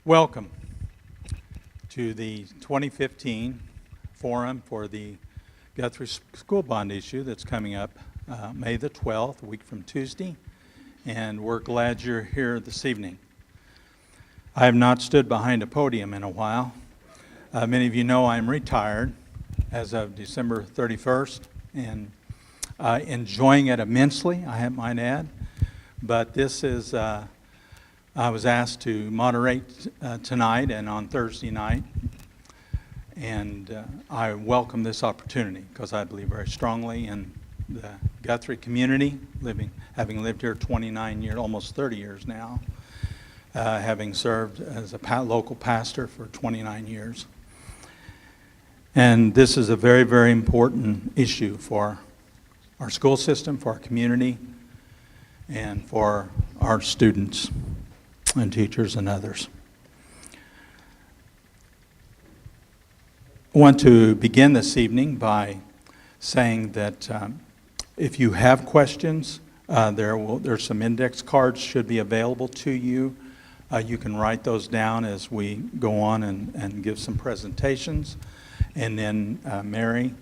Welcome to the 2015 Forum for the Guthrie School Bond issue that's coming up May the 12th, a week from Tuesday, and we're glad you're here this evening. I have not stood behind a podium in a while. Many of you know I'm retired as of December 31st and enjoying it immensely, I might add, but this is I was asked to moderate tonight and on Thursday night, and I welcome this opportunity because I believe very strongly in the Guthrie community, having lived here 29 years, almost 30 years now, having served as a local pastor for 29 years. And this is a very, very important issue for our school system, for our community, and for our students and teachers and others. I want to begin this evening by saying that if you have questions, there's some index cards should be available to you. You can write those down as we go on and give some presentations. And then Mary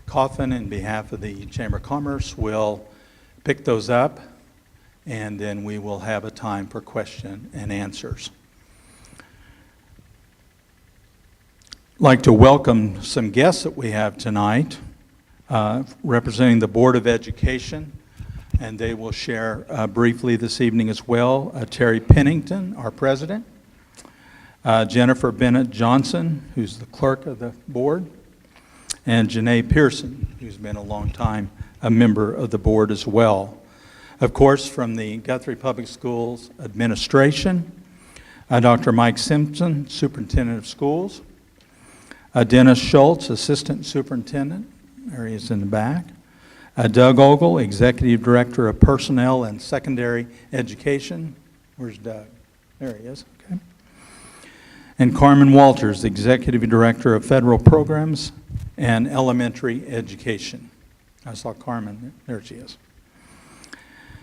Coffin, in behalf of the Chamber of Commerce, will pick those up, and then we will have a time for question and answers. I'd like to welcome some guests that we have tonight, representing the Board of Education, and they will share briefly this evening as well. Terry Pennington, our president, Jennifer Bennett Johnson, who's the clerk of the board, and Janae Pearson, who's been a long time a member of the board as well. Of course, from the Guthrie Public Schools administration, Dr. Mike Simpson, superintendent of schools, Dennis Schultz, assistant superintendent, there he is in the back, Doug Ogle, executive director of personnel and secondary education. Where's Doug? There he is, okay. And Carmen Walters, executive director of federal programs and elementary education. I saw Carmen, there she is.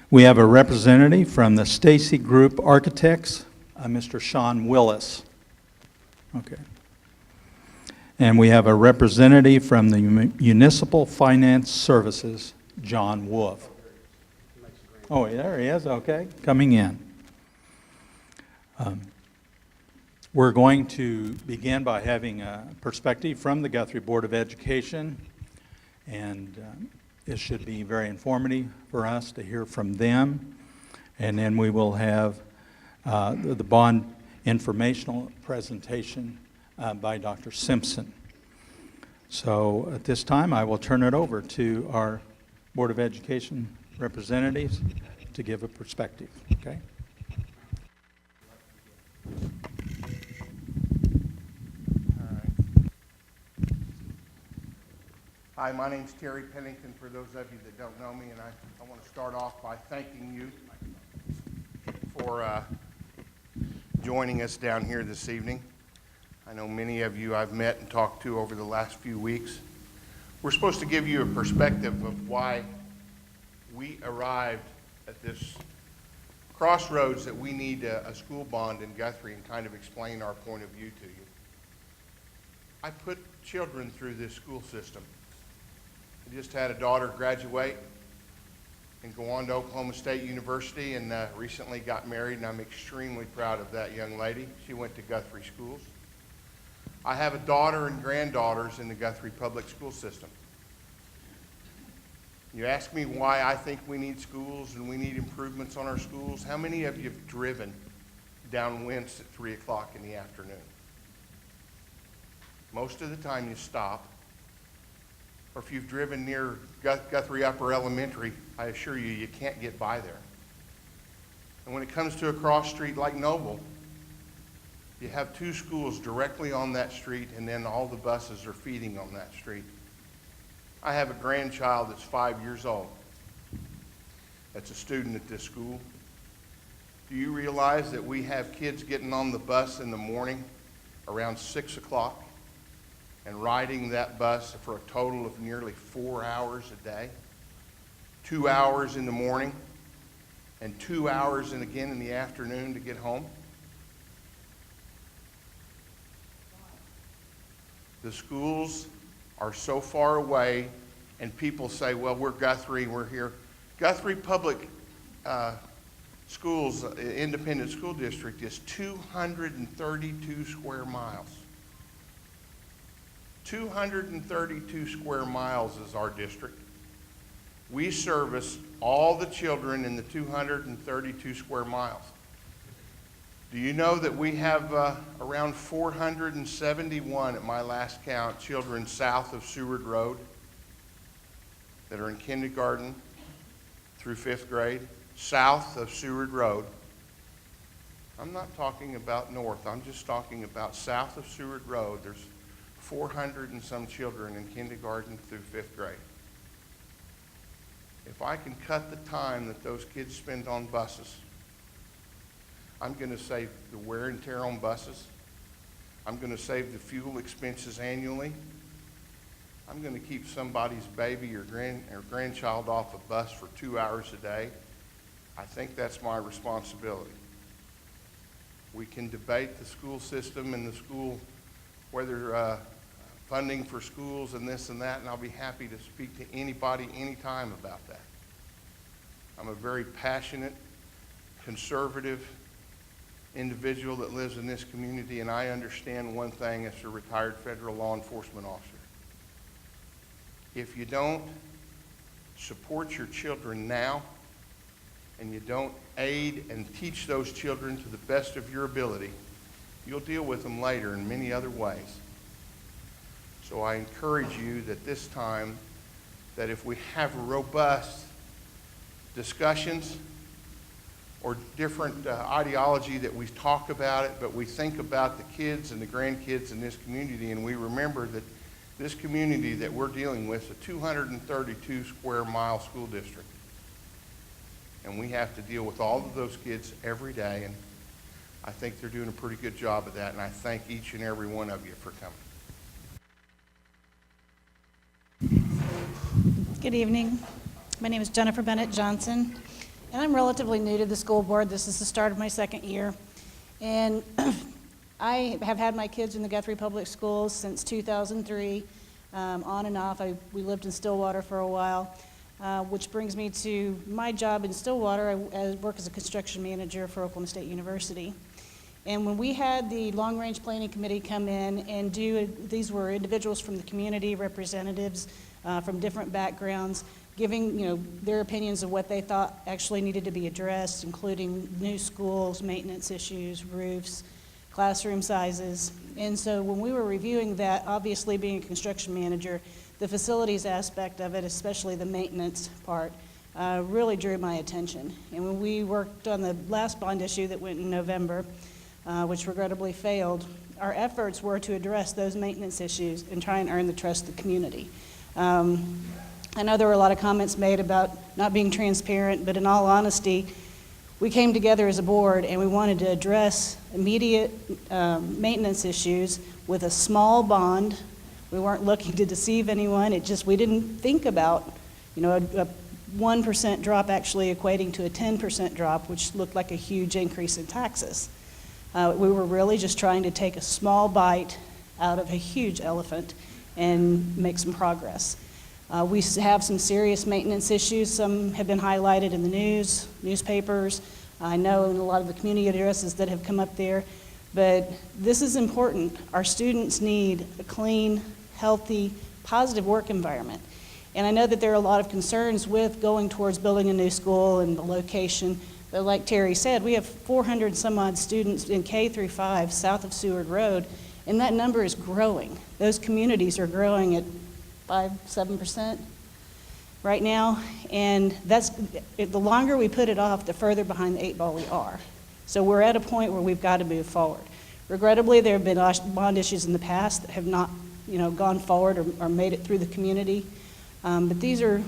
We have a representative from the Stacy Group Architects, Mr. Sean Willis. Okay. And we have a representative from the Municipal Finance Services, John Wolf. Oh, there he is, okay, coming in. We're going to begin by having a perspective from the Guthrie Board of Education, and it should be very informative for us to hear from them. And then we will have the bond informational presentation by Dr. Simpson. So at this time, I will turn it over to our Board of Education representatives to give a perspective. Okay? Hi, my name's Terry Pennington, for those of you that don't know me, and I want to start off by thanking you for joining us down here this evening. I know many of you I've met and talked to over the last few weeks. We're supposed to give you a perspective of why we arrived at this crossroads that we need a school bond in Guthrie, and kind of explain our point of view to you. I put children through this school system. I just had a daughter graduate and go on to Oklahoma State University, and recently got married, and I'm extremely proud of that young lady. She went to Guthrie schools. I have a daughter and granddaughters in the Guthrie Public School system. You ask me why I think we need schools and we need improvements on our schools. How many of you have driven down Wentz at 3 o'clock in the afternoon? Most of the time you stop. Or if you've driven near Guthrie Upper Elementary, I assure you, you can't get by there. And when it comes to a cross street like Noble, you have two schools directly on that street, and then all the buses are feeding on that street. I have a grandchild that's 5 years old that's a student at this school. Do you realize that we have kids getting on the bus in the morning around 6 o'clock and riding that bus for a total of nearly 4 hours a day? 2 hours in the morning and 2 hours and again in the afternoon to get home? The schools are so far away, and people say, well, we're Guthrie, we're here. Guthrie Public Schools, independent school district, is 232 square miles. 232 square miles is our district. We service all the children in the 232 square miles. Do you know that we have around 471, at my last count, children south of Seward Road that are in kindergarten through 5th grade, south of Seward Road. I'm not talking about north, I'm just talking about south of Seward Road. There's 400 and some children in kindergarten through 5th grade. If I can cut the time that those kids spend on buses, I'm going to save the wear and tear on buses. I'm going to save the fuel expenses annually. I'm going to keep somebody's baby or grandchild off a bus for 2 hours a day. I think that's my responsibility. We can debate the school system and the school, whether funding for schools and this and that, and I'll be happy to speak to anybody anytime about that. I'm a very passionate, conservative individual that lives in this community, and I understand one thing as a retired federal law enforcement officer. If you don't support your children now, and you don't aid and teach those children to the best of your ability, you'll deal with them later in many other ways. So I encourage you that this time, that if we have robust discussions or different ideology, that we talk about it, but we think about the kids and the grandkids in this community, and we remember that this community that we're dealing with is a 232 square mile school district. And we have to deal with all of those kids every day, and I think they're doing a pretty good job of that, and I thank each and every one of you for coming. Good evening. My name is Jennifer Bennett Johnson, and I'm relatively new to the school board. This is the start of my second year. And I have had my kids in the Guthrie Public Schools since 2003, on and off. We lived in Stillwater for a while, which brings me to my job in Stillwater. I work as a construction manager for Oklahoma State University. And when we had the Long Range Planning Committee come in and these were individuals from the community, representatives from different backgrounds, giving their opinions of what they thought actually needed to be addressed, including new schools, maintenance issues, roofs, classroom sizes. And so when we were reviewing that, obviously being a construction manager, the facilities aspect of it, especially the maintenance part, really drew my attention. And when we worked on the last bond issue that went in November, which regrettably failed, our efforts were to address those maintenance issues and try and earn the trust of the community. I know there were a lot of comments made about not being transparent, but in all honesty, we came together as a board and we wanted to address immediate maintenance issues with a small bond. We weren't looking to deceive anyone. We didn't think about, a 1% drop actually equating to a 10% drop, which looked like a huge increase in taxes. We were really just trying to take a small bite out of a huge elephant and make some progress. We have some serious maintenance issues. Some have been highlighted in the newspapers. I know in a lot of the community addresses that have come up there. But this is important. Our students need a clean, healthy, positive work environment. And I know that there are a lot of concerns with going towards building a new school and the location. But like Terry said, we have 400 some odd students in K through 5 south of Seward Road, and that number is growing. Those communities are growing at 5-7% right now, and the longer we put it off, the further behind the 8 ball we are. So we're at a point where we've got to move forward. Regrettably, there have been bond issues in the past that have not, gone forward or made it through the community, but these are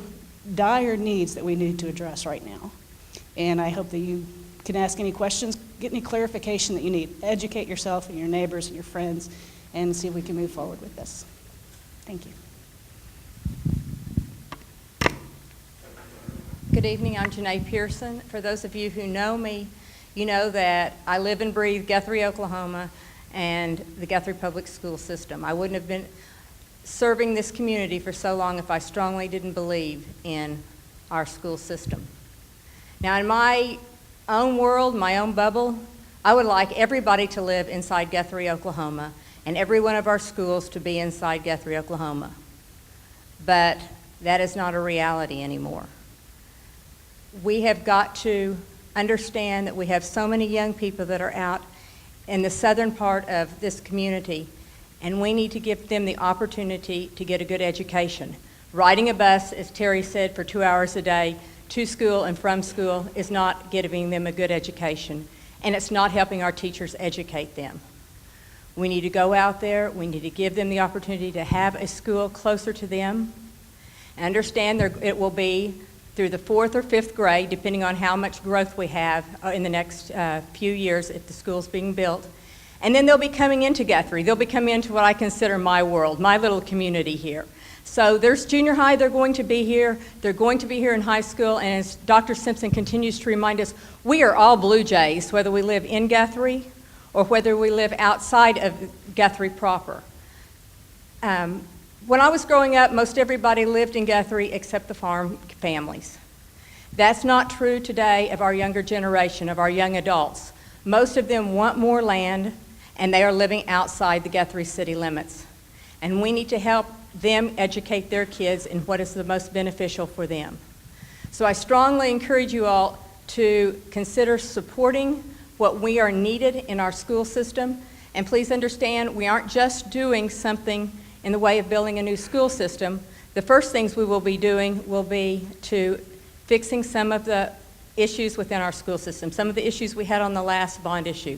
dire needs that we need to address right now. And I hope that you can ask any questions, get any clarification that you need. Educate yourself and your neighbors and your friends, and see if we can move forward with this. Thank you. Good evening, I'm Janae Pearson. For those of you who know me, you know that I live and breathe Guthrie, Oklahoma, and the Guthrie Public School System. I wouldn't have been serving this community for so long if I strongly didn't believe in our school system. Now, in my own world, my own bubble, I would like everybody to live inside Guthrie, Oklahoma, and every one of our schools to be inside Guthrie, Oklahoma. But that is not a reality anymore. We have got to understand that we have so many young people that are out in the southern part of this community, and we need to give them the opportunity to get a good education. Riding a bus, as Terry said, for 2 hours a day to school and from school is not giving them a good education, and it's not helping our teachers educate them. We need to go out there, we need to give them the opportunity to have a school closer to them. Understand it will be through the 4th or 5th grade, depending on how much growth we have in the next few years if the school's being built. And then they'll be coming into Guthrie. They'll be coming into what I consider my world, my little community here. So there's junior high, they're going to be here. They're going to be here in high school. And as Dr. Simpson continues to remind us, we are all Blue Jays, whether we live in Guthrie or whether we live outside of Guthrie proper. When I was growing up, most everybody lived in Guthrie except the farm families. That's not true today of our younger generation, of our young adults. Most of them want more land, and they are living outside the Guthrie city limits. And we need to help them educate their kids in what is the most beneficial for them. So I strongly encourage you all to consider supporting what we are needed in our school system. And please understand, we aren't just doing something in the way of building a new school system. The first things we will be doing will be to fixing some of the issues within our school system, some of the issues we had on the last bond issue.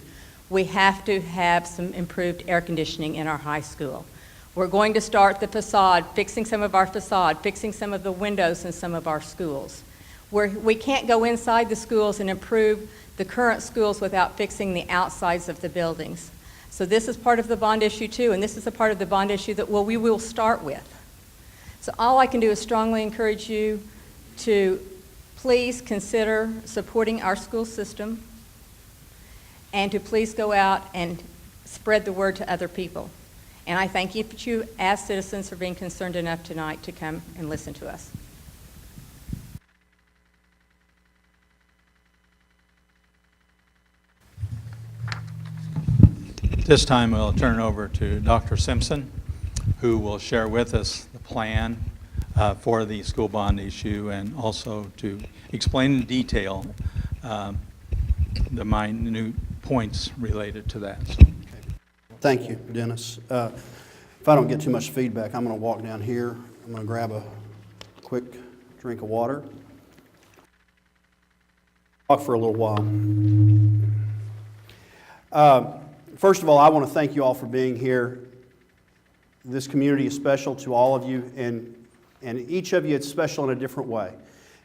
We have to have some improved air conditioning in our high school. We're going to start the facade, fixing some of our facade, fixing some of the windows in some of our schools. We can't go inside the schools and improve the current schools without fixing the outsides of the buildings. So this is part of the bond issue too, and this is a part of the bond issue that we will start with. So all I can do is strongly encourage you to please consider supporting our school system and to please go out and spread the word to other people. And I thank you as citizens for being concerned enough tonight to come and listen to us. This time we'll turn over to Dr. Simpson, who will share with us the plan for the school bond issue and also to explain in detail the minute points related to that. So. Thank you, Dennis. If I don't get too much feedback, I'm going to walk down here. I'm going to grab a quick drink of water. Talk for a little while. First of all, I want to thank you all for being here. This community is special to all of you, and each of you it's special in a different way.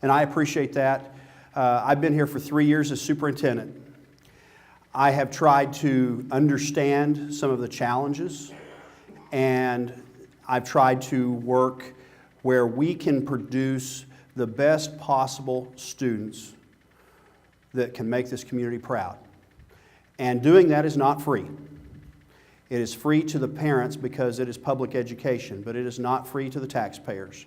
And I appreciate that. I've been here for 3 years as superintendent. I have tried to understand some of the challenges, and I've tried to work where we can produce the best possible students that can make this community proud. And doing that is not free. It is free to the parents because it is public education, but it is not free to the taxpayers.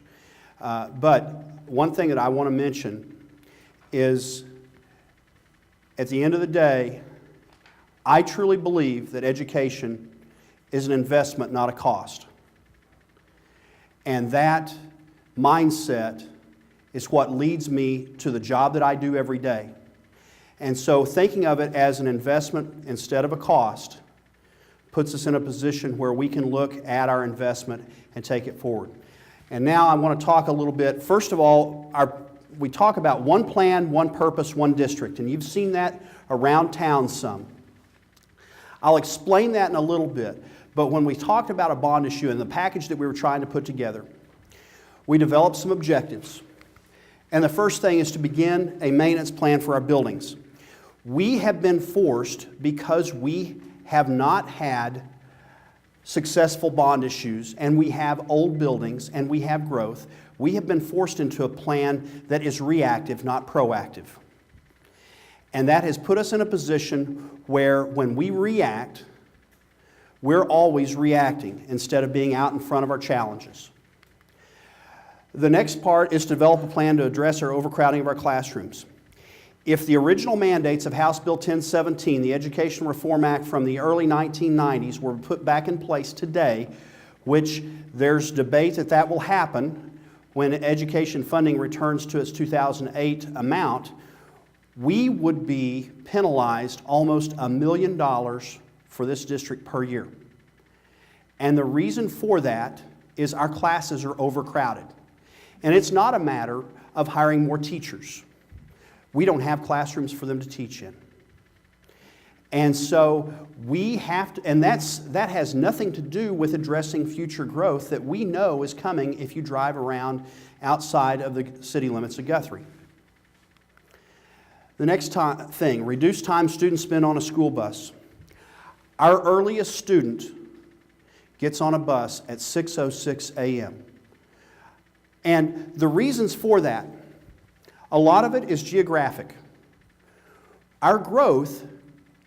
But one thing that I want to mention is, at the end of the day, I truly believe that education is an investment, not a cost. And that mindset is what leads me to the job that I do every day. And so thinking of it as an investment instead of a cost puts us in a position where we can look at our investment and take it forward. And now I want to talk a little bit. First of all, we talk about one plan, one purpose, one district, and you've seen that around town some. I'll explain that in a little bit, but when we talked about a bond issue and the package that we were trying to put together, we developed some objectives. And the first thing is to begin a maintenance plan for our buildings. We have been forced, because we have not had successful bond issues, and we have old buildings, and we have growth, we have been forced into a plan that is reactive, not proactive. And that has put us in a position where when we react, We're always reacting instead of being out in front of our challenges. The next part is to develop a plan to address our overcrowding of our classrooms. If the original mandates of House Bill 1017, the Education Reform Act from the early 1990s, were put back in place today, which there's debate that will happen when education funding returns to its 2008 amount, we would be penalized almost $1 million for this district per year. And the reason for that is our classes are overcrowded. And it's not a matter of hiring more teachers. We don't have classrooms for them to teach in. And so we have to, and that has nothing to do with addressing future growth that we know is coming if you drive around outside of the city limits of Guthrie. The next thing, reduce time students spend on a school bus. Our earliest student gets on a bus at 6:06 a.m. And the reasons for that, a lot of it is geographic. Our growth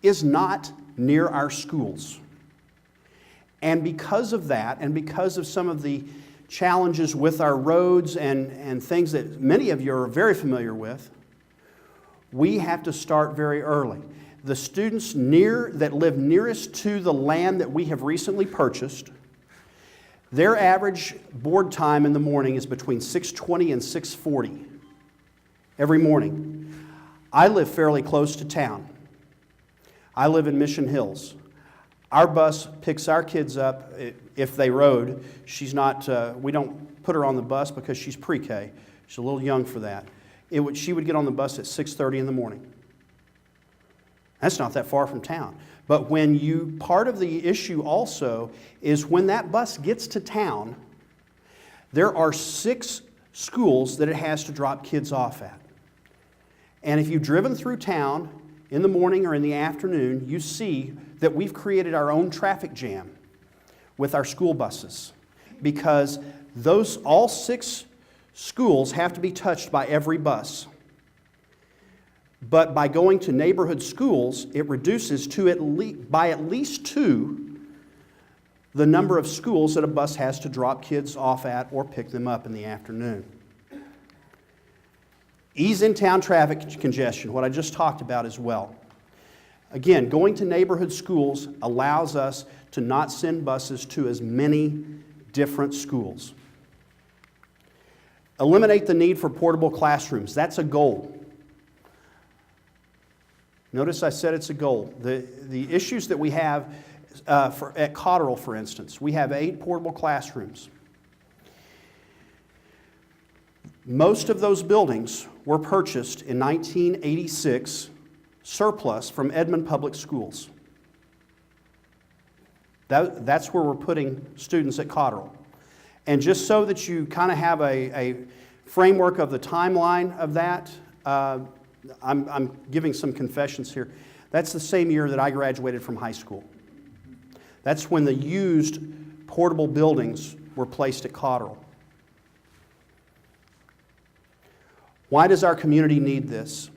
is not near our schools. And because of that, and because of some of the challenges with our roads and things that many of you are very familiar with, we have to start very early. The students that live nearest to the land that we have recently purchased, their average board time in the morning is between 6:20 and 6:40 every morning. I live fairly close to town. I live in Mission Hills. Our bus picks our kids up if they rode. She's not, we don't put her on the bus because she's pre-K. She's a little young for that. She would get on the bus at 6:30 in the morning. That's not that far from town. But part of the issue also is when that bus gets to town, there are 6 schools that it has to drop kids off at. And if you've driven through town in the morning or in the afternoon, you see that we've created our own traffic jam with our school buses because all 6 schools have to be touched by every bus. But by going to neighborhood schools, it reduces by at least 2 the number of schools that a bus has to drop kids off at or pick them up in the afternoon. Ease in-town traffic congestion, what I just talked about as well. Again, going to neighborhood schools allows us to not send buses to as many different schools. Eliminate the need for portable classrooms. That's a goal. Notice I said it's a goal. The issues that we have at Cotterell, for instance, we have 8 portable classrooms. Most of those buildings were purchased in 1986 surplus from Edmond Public Schools. That's where we're putting students at Cotterell. And just so that you kind of have a framework of the timeline of that, I'm giving some confessions here. That's the same year that I graduated from high school. That's when the used portable buildings were placed at Cotterell. Why does our community need this?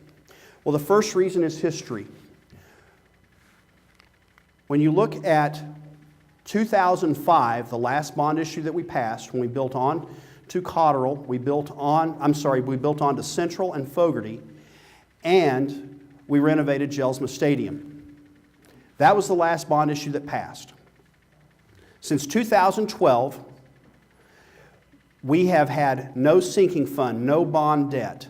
Well, the first reason is history. When you look at 2005, the last bond issue that we passed, when we built on to Cotterell, we built on to Central and Fogarty, and we renovated Jelsma Stadium. That was the last bond issue that passed. Since 2012, we have had no sinking fund, no bond debt.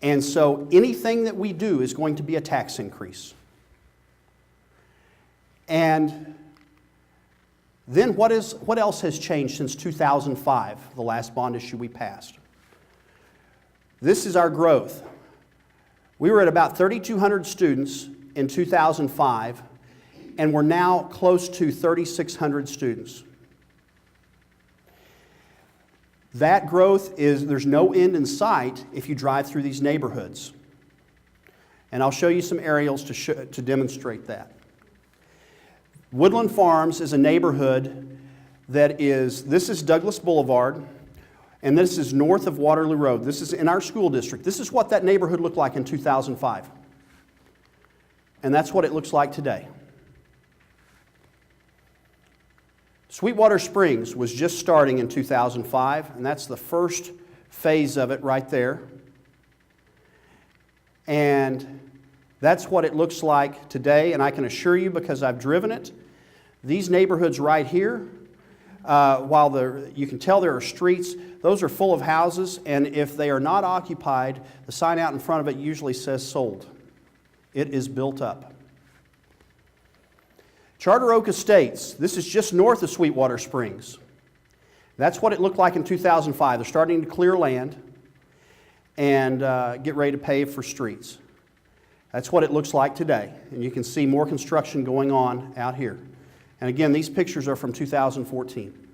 And so anything that we do is going to be a tax increase. And then what else has changed since 2005, the last bond issue we passed? This is our growth. We were at about 3,200 students in 2005, and we're now close to 3,600 students. That growth there's no end in sight if you drive through these neighborhoods. And I'll show you some aerials to demonstrate that. Woodland Farms is a neighborhood this is Douglas Boulevard, and this is north of Waterloo Road. This is in our school district. This is what that neighborhood looked like in 2005. And that's what it looks like today. Sweetwater Springs was just starting in 2005, and that's the first phase of it right there. And that's what it looks like today, and I can assure you, because I've driven it, these neighborhoods right here, you can tell there are streets, those are full of houses, and if they are not occupied, the sign out in front of it usually says sold. It is built up. Charter Oak Estates, this is just north of Sweetwater Springs. That's what it looked like in 2005. They're starting to clear land and get ready to pave for streets. That's what it looks like today, and you can see more construction going on out here. And again, these pictures are from 2014.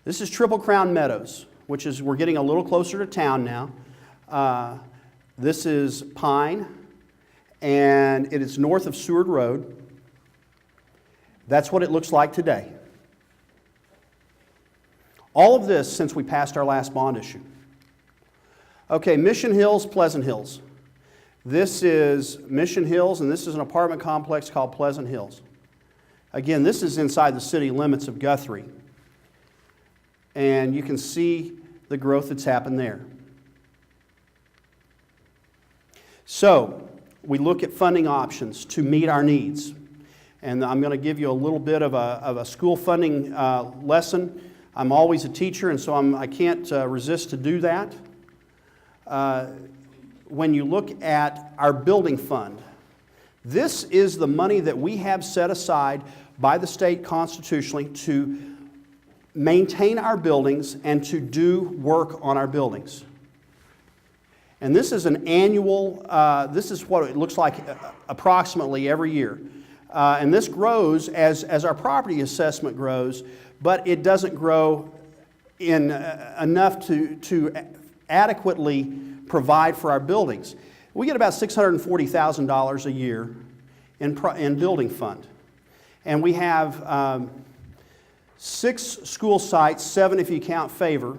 This is Triple Crown Meadows, which is, we're getting a little closer to town now. This is Pine, and it is north of Seward Road. That's what it looks like today. All of this since we passed our last bond issue. Okay, Mission Hills, Pleasant Hills. This is Mission Hills, and this is an apartment complex called Pleasant Hills. Again, this is inside the city limits of Guthrie. And you can see the growth that's happened there. So, we look at funding options to meet our needs. And I'm going to give you a little bit of a school funding lesson. I'm always a teacher, and so I can't resist to do that. When you look at our building fund, this is the money that we have set aside by the state constitutionally to maintain our buildings and to do work on our buildings. And this is an annual, this is what it looks like approximately every year. And this grows as our property assessment grows, but it doesn't grow in enough to adequately provide for our buildings. We get about $640,000 a year in building fund. And we have 6 school sites, 7 if you count Favor.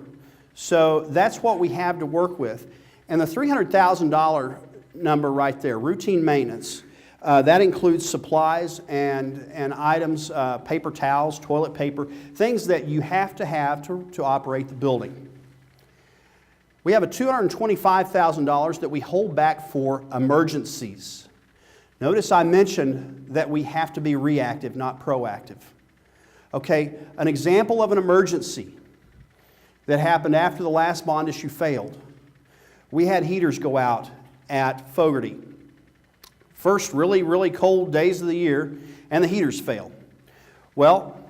So that's what we have to work with. And the $300,000 number right there, routine maintenance, that includes supplies and items, paper towels, toilet paper, things that you have to operate the building. We have a $225,000 that we hold back for emergencies. Notice I mentioned that we have to be reactive, not proactive. Okay, an example of an emergency that happened after the last bond issue failed. We had heaters go out at Fogarty. First really, really cold days of the year, and the heaters failed. Well,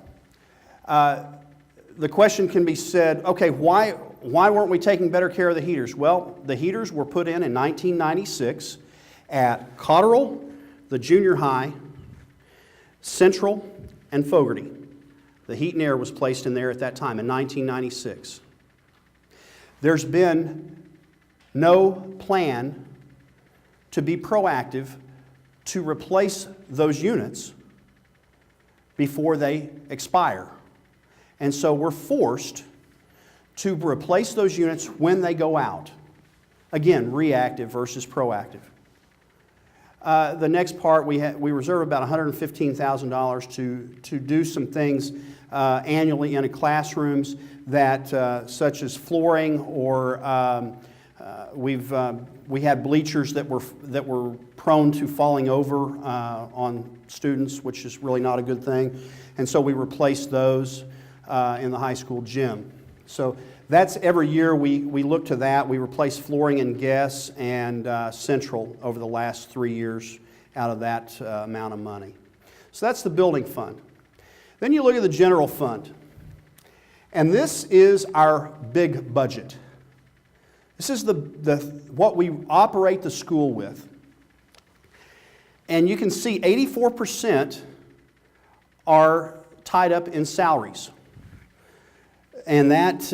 the question can be said, okay, why weren't we taking better care of the heaters? Well, the heaters were put in 1996 at Cotterell, the junior high, Central, and Fogarty. The heat and air was placed in there at that time in 1996. There's been no plan to be proactive to replace those units before they expire. And so we're forced to replace those units when they go out. Again, reactive versus proactive. The next part, we reserve about $115,000 to do some things annually in classrooms that, such as flooring, or we had bleachers that were prone to falling over on students, which is really not a good thing, and so we replaced those in the high school gym. So that's every year we look to that. We replace flooring in Guess and Central over the last 3 years out of that amount of money. So that's the building fund. Then you look at the general fund. And this is our big budget. This is what we operate the school with. And you can see 84% are tied up in salaries. And that's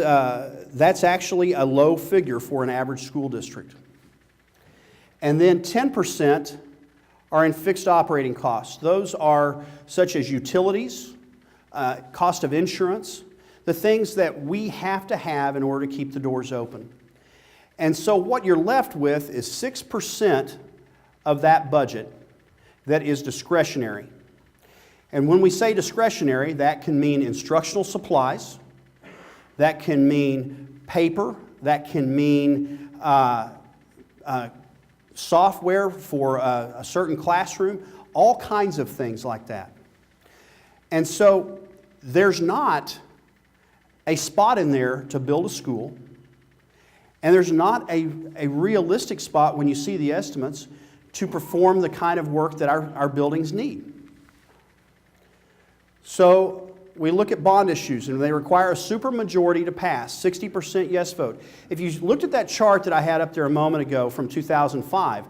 actually a low figure for an average school district. And then 10% are in fixed operating costs. Those are such as utilities, cost of insurance, the things that we have to have in order to keep the doors open. And so what you're left with is 6% of that budget that is discretionary. And when we say discretionary, that can mean instructional supplies, that can mean paper, that can mean software for a certain classroom, all kinds of things like that. And so there's not a spot in there to build a school, and there's not a realistic spot when you see the estimates to perform the kind of work that our buildings need. So we look at bond issues, and they require a supermajority to pass, 60% yes vote. If you looked at that chart that I had up there a moment ago from 2005,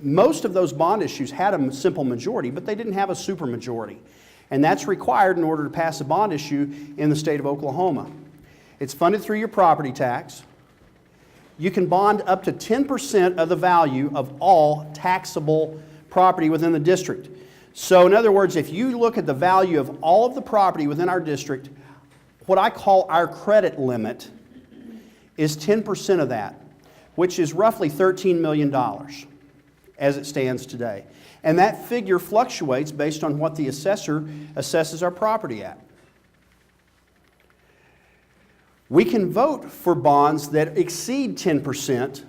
most of those bond issues had a simple majority, but they didn't have a supermajority. And that's required in order to pass a bond issue in the state of Oklahoma. It's funded through your property tax. You can bond up to 10% of the value of all taxable property within the district. So in other words, if you look at the value of all of the property within our district, what I call our credit limit is 10% of that, which is roughly $13 million as it stands today. And that figure fluctuates based on what the assessor assesses our property at. We can vote for bonds that exceed 10%,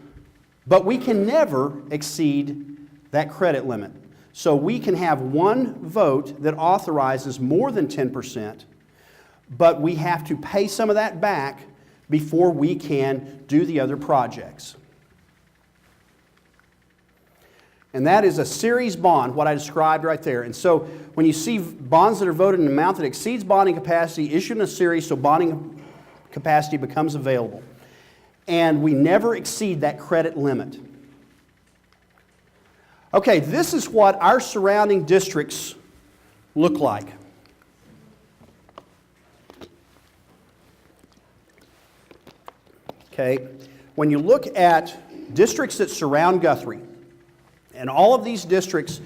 but we can never exceed that credit limit. So we can have one vote that authorizes more than 10%, but we have to pay some of that back before we can do the other projects. And that is a series bond, what I described right there. And so when you see bonds that are voted in an amount that exceeds bonding capacity, issued in a series so bonding capacity becomes available. And we never exceed that credit limit. Okay, this is what our surrounding districts look like. Okay, when you look at districts that surround Guthrie, and all of these districts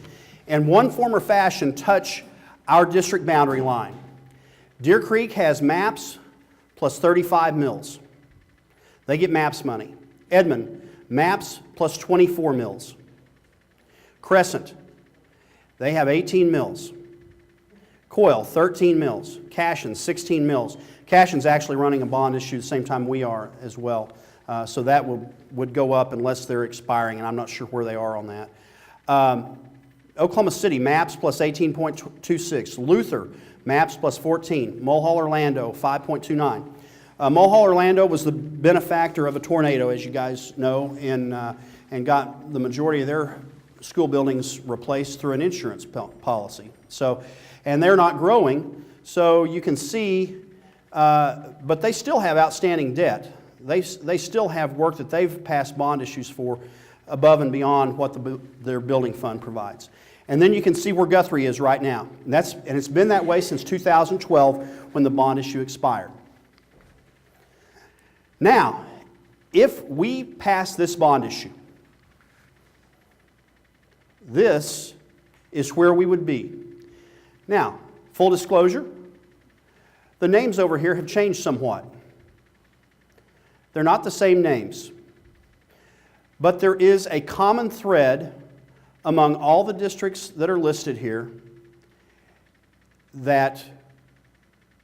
in one form or fashion touch our district boundary line. Deer Creek has MAPS plus 35 mills. They get MAPS money. Edmond, MAPS plus 24 mills. Crescent, they have 18 mills. Coyle, 13 mills. Cashin, 16 mills. Cashin's actually running a bond issue the same time we are as well. So that would go up unless they're expiring, and I'm not sure where they are on that. Oklahoma City, MAPS plus 18.26. Luther, MAPS plus 14. Mulhall, Orlando, 5.29. Mulhall, Orlando was the benefactor of a tornado, as you guys know, and got the majority of their school buildings replaced through an insurance policy. So, and they're not growing, so you can see, but they still have outstanding debt. They still have work that they've passed bond issues for above and beyond what their building fund provides. And then you can see where Guthrie is right now. And it's been that way since 2012 when the bond issue expired. Now, if we pass this bond issue, this is where we would be. Now, full disclosure, the names over here have changed somewhat. They're not the same names. But there is a common thread among all the districts that are listed here that,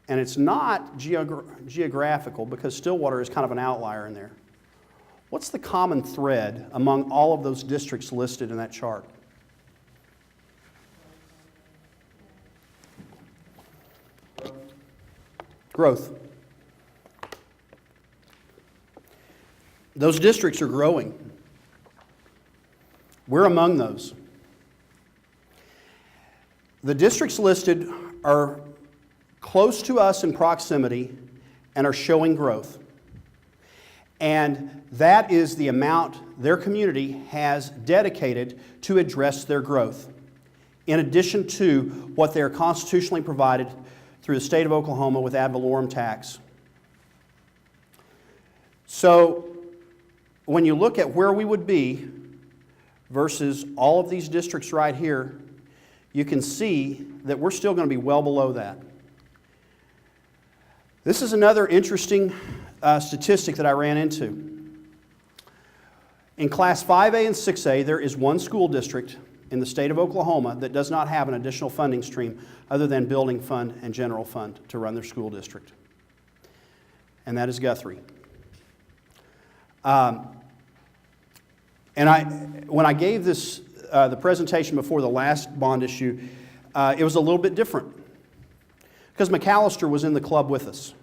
and it's not geographical because Stillwater is kind of an outlier in there. What's the common thread among all of those districts listed in that chart? Growth. Those districts are growing. We're among those. The districts listed are close to us in proximity and are showing growth. And that is the amount their community has dedicated to address their growth, in addition to what they are constitutionally provided through the state of Oklahoma with ad valorem tax. So when you look at where we would be versus all of these districts right here, you can see that we're still going to be well below that. This is another interesting statistic that I ran into. In Class 5A and 6A, there is one school district in the state of Oklahoma that does not have an additional funding stream other than building fund and general fund to run their school district. And that is Guthrie. When I gave this, the presentation before the last bond issue, it was a little bit different because McAllister was in the club with us.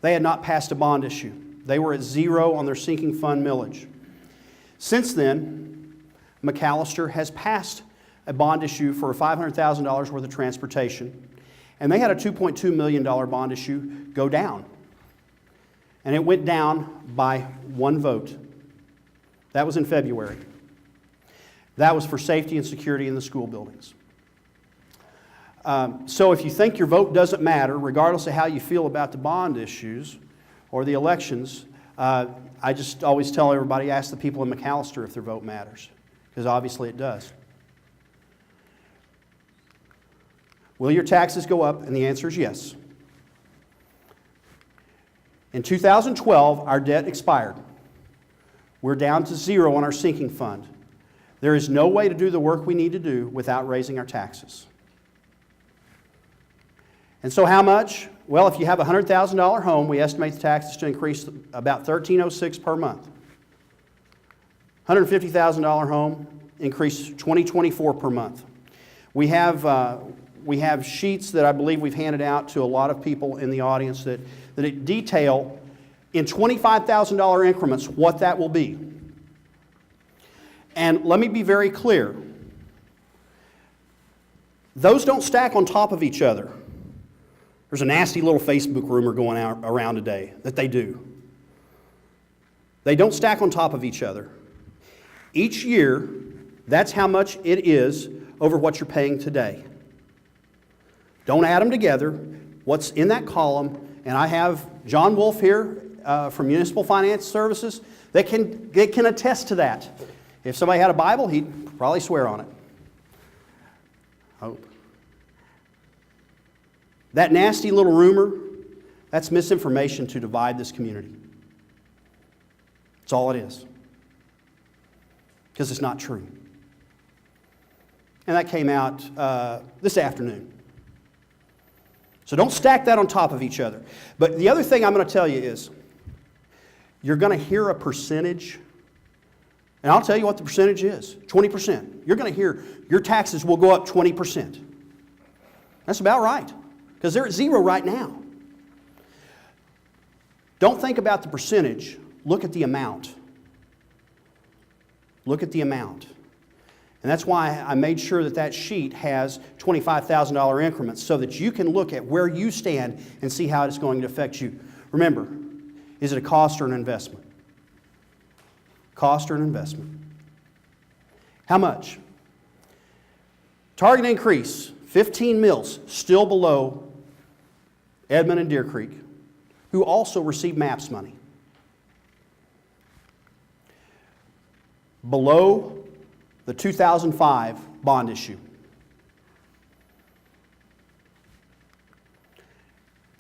They had not passed a bond issue. They were at 0 on their sinking fund millage. Since then, McAllister has passed a bond issue for $500,000 worth of transportation, and they had a $2.2 million bond issue go down. And it went down by 1 vote. That was in February. That was for safety and security in the school buildings. So if you think your vote doesn't matter, regardless of how you feel about the bond issues or the elections, I just always tell everybody, ask the people in McAllister if their vote matters, because obviously it does. Will your taxes go up? And the answer is yes. In 2012, our debt expired. We're down to 0 on our sinking fund. There is no way to do the work we need to do without raising our taxes. And so how much? Well, if you have a $100,000 home, we estimate the taxes to increase about $1,306 per month. $150,000 home, increase $2,024 per month. We have sheets that I believe we've handed out to a lot of people in the audience that detail in $25,000 increments what that will be. And let me be very clear. Those don't stack on top of each other. There's a nasty little Facebook rumor going around today that they do. They don't stack on top of each other. Each year, that's how much it is over what you're paying today. Don't add them together. What's in that column, and I have John Wolf here from Municipal Finance Services that can attest to that. If somebody had a Bible, he'd probably swear on it. Hope. That nasty little rumor, that's misinformation to divide this community. That's all it is. Because it's not true. And that came out this afternoon. So don't stack that on top of each other. But the other thing I'm going to tell you is, you're going to hear a percentage, and I'll tell you what the percentage is, 20%. You're going to hear your taxes will go up 20%. That's about right, because they're at 0 right now. Don't think about the percentage, look at the amount. Look at the amount. And that's why I made sure that that sheet has $25,000 increments so that you can look at where you stand and see how it's going to affect you. Remember, is it a cost or an investment? Cost or an investment? How much? Target increase, 15 mills, still below Edmond and Deer Creek, who also receive MAPS money. Below the 2005 bond issue.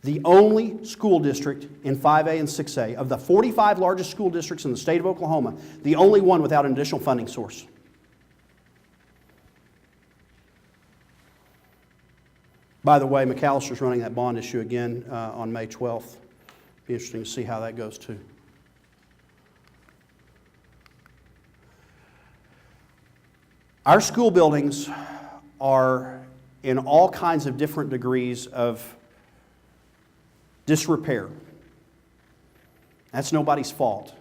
The only school district in 5A and 6A, of the 45 largest school districts in the state of Oklahoma, the only one without an additional funding source. By the way, McAllister's running that bond issue again on May 12th. Be interesting to see how that goes too. Our school buildings are in all kinds of different degrees of disrepair. That's nobody's fault.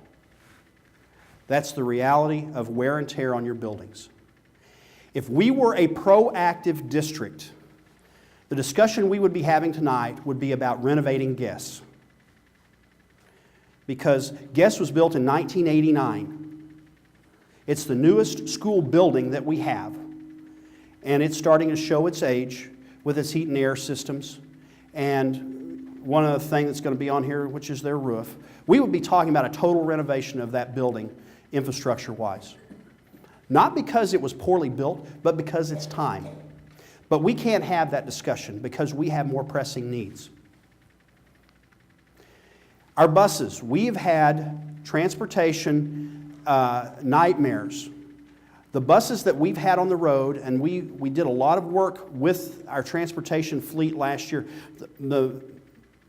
That's the reality of wear and tear on your buildings. If we were a proactive district, the discussion we would be having tonight would be about renovating Guess. Because Guess was built in 1989. It's the newest school building that we have, and it's starting to show its age with its heat and air systems, and one other thing that's going to be on here, which is their roof. We would be talking about a total renovation of that building, infrastructure-wise. Not because it was poorly built, but because it's time. But we can't have that discussion because we have more pressing needs. Our buses, we've had transportation nightmares. The buses that we've had on the road, and we did a lot of work with our transportation fleet last year. The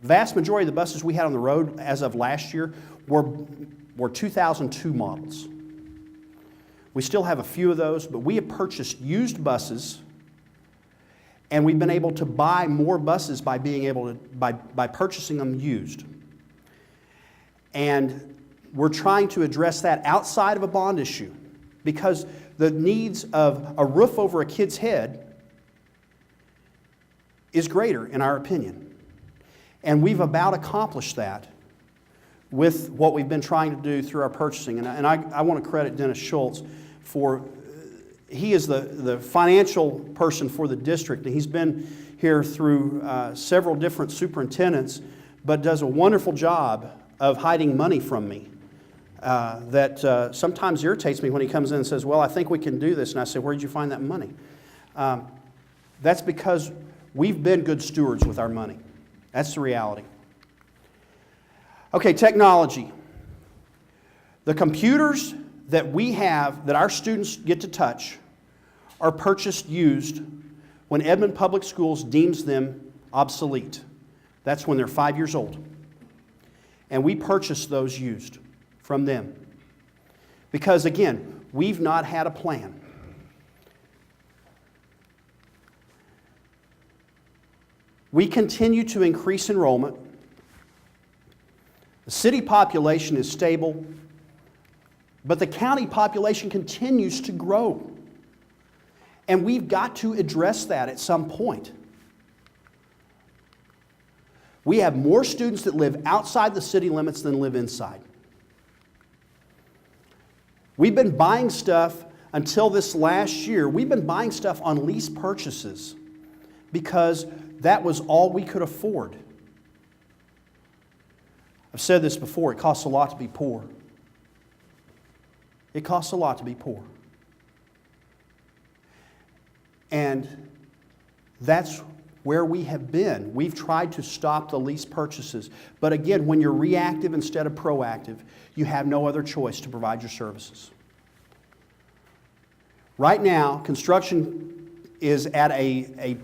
vast majority of the buses we had on the road as of last year were 2002 models. We still have a few of those, but we have purchased used buses, and we've been able to buy more buses by purchasing them used. And we're trying to address that outside of a bond issue, because the needs of a roof over a kid's head is greater, in our opinion. And we've about accomplished that with what we've been trying to do through our purchasing. And I want to credit Dennis Schultz for, he is the financial person for the district, and he's been here through several different superintendents, but does a wonderful job of hiding money from me. That sometimes irritates me when he comes in and says, well, I think we can do this. And I say, where did you find that money? That's because we've been good stewards with our money. That's the reality. Okay, technology. The computers that we have, that our students get to touch, are purchased used when Edmond Public Schools deems them obsolete. That's when they're 5 years old. And we purchase those used from them. Because again, we've not had a plan. We continue to increase enrollment. The city population is stable, but the county population continues to grow. And we've got to address that at some point. We have more students that live outside the city limits than live inside. We've been buying stuff until this last year. We've been buying stuff on lease purchases because that was all we could afford. I've said this before, it costs a lot to be poor. It costs a lot to be poor. And that's where we have been. We've tried to stop the lease purchases. But again, when you're reactive instead of proactive, you have no other choice to provide your services. Right now, construction is at a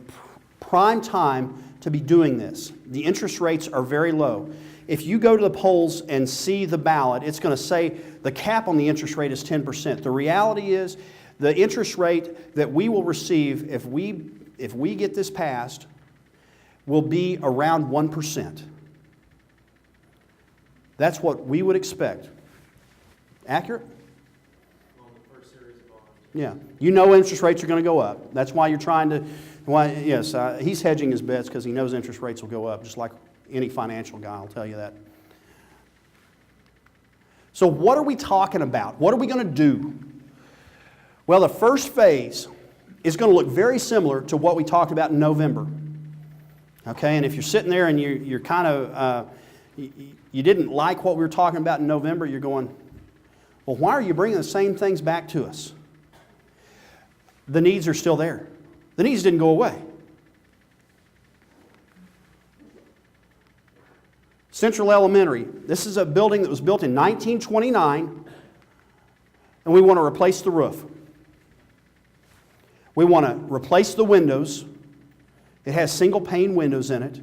prime time to be doing this. The interest rates are very low. If you go to the polls and see the ballot, it's going to say the cap on the interest rate is 10%. The reality is the interest rate that we will receive if we get this passed will be around 1%. That's what we would expect. Accurate? On the first series of bonds. Yeah. You know interest rates are going to go up. That's why you're trying to, he's hedging his bets because he knows interest rates will go up, just like any financial guy will tell you that. So what are we talking about? What are we going to do? Well, the first phase is going to look very similar to what we talked about in November. Okay, and if you're sitting there and you're kind of, you didn't like what we were talking about in November, you're going, well, why are you bringing the same things back to us? The needs are still there. The needs didn't go away. Central Elementary, this is a building that was built in 1929, and we want to replace the roof. We want to replace the windows. It has single pane windows in it.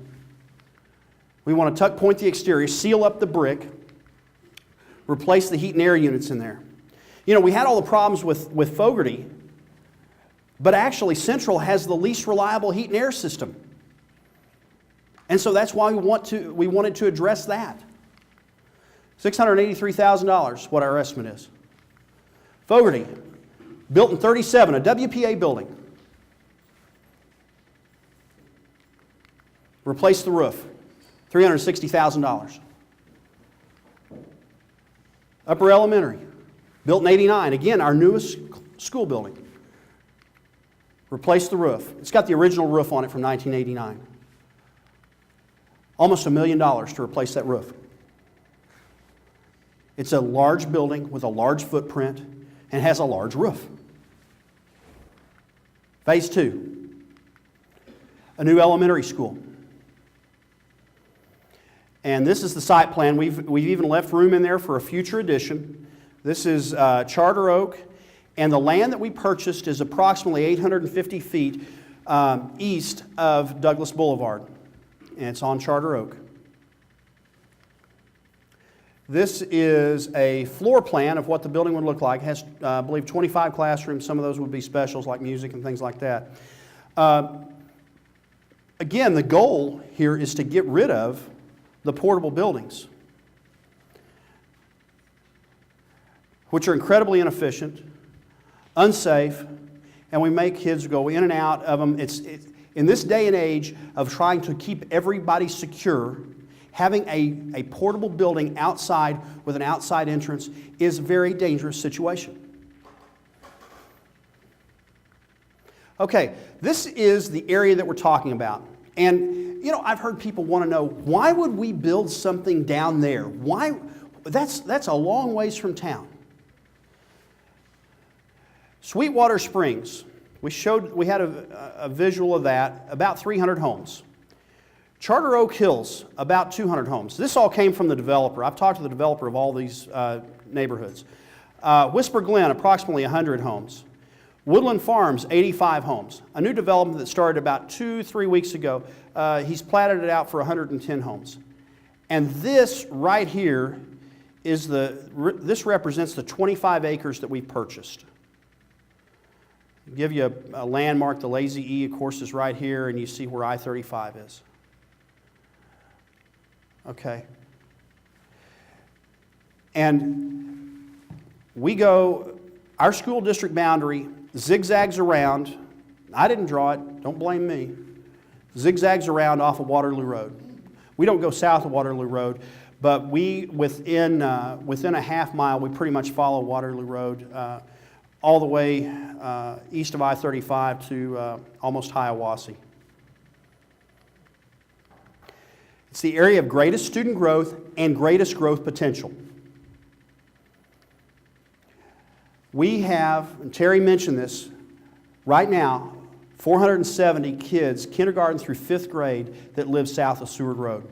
We want to tuck point the exterior, seal up the brick, replace the heat and air units in there. You know, we had all the problems with Fogarty, but actually Central has the least reliable heat and air system. And so that's why we wanted to address that. $683,000, what our estimate is. Fogarty, built in 1937, a WPA building. Replace the roof, $360,000. Upper Elementary, built in 1989, again, our newest school building. Replace the roof. It's got the original roof on it from 1989. Almost $1 million to replace that roof. It's a large building with a large footprint and has a large roof. Phase 2, a new elementary school. And this is the site plan. We've even left room in there for a future addition. This is Charter Oak, And the land that we purchased is approximately 850 feet east of Douglas Boulevard, and it's on Charter Oak. This is a floor plan of what the building would look like. It has, I believe, 25 classrooms. Some of those would be specials like music and things like that. Again, the goal here is to get rid of the portable buildings, which are incredibly inefficient, unsafe, and we make kids go in and out of them. In this day and age of trying to keep everybody secure, having a portable building outside with an outside entrance is a very dangerous situation. Okay, this is the area that we're talking about. And, you know, I've heard people want to know, why would we build something down there? Why? That's a long ways from town. Sweetwater Springs, we had a visual of that, about 300 homes. Charter Oak Hills, about 200 homes. This all came from the developer. I've talked to the developer of all these neighborhoods. Whisper Glen, approximately 100 homes. Woodland Farms, 85 homes. A new development that started about 2-3 weeks ago. He's platted it out for 110 homes. And this right here is this represents the 25 acres that we purchased. I'll give you a landmark. The Lazy E, of course, is right here, and you see where I-35 is. Okay. And our school district boundary zigzags around. I didn't draw it, don't blame me. Zigzags around off of Waterloo Road. We don't go south of Waterloo Road, but within a half mile, we pretty much follow Waterloo Road all the way east of I-35 to almost Hiawassee. It's the area of greatest student growth and greatest growth potential. We have, and Terry mentioned this, right now, 470 kids, kindergarten through 5th grade, that live south of Seward Road.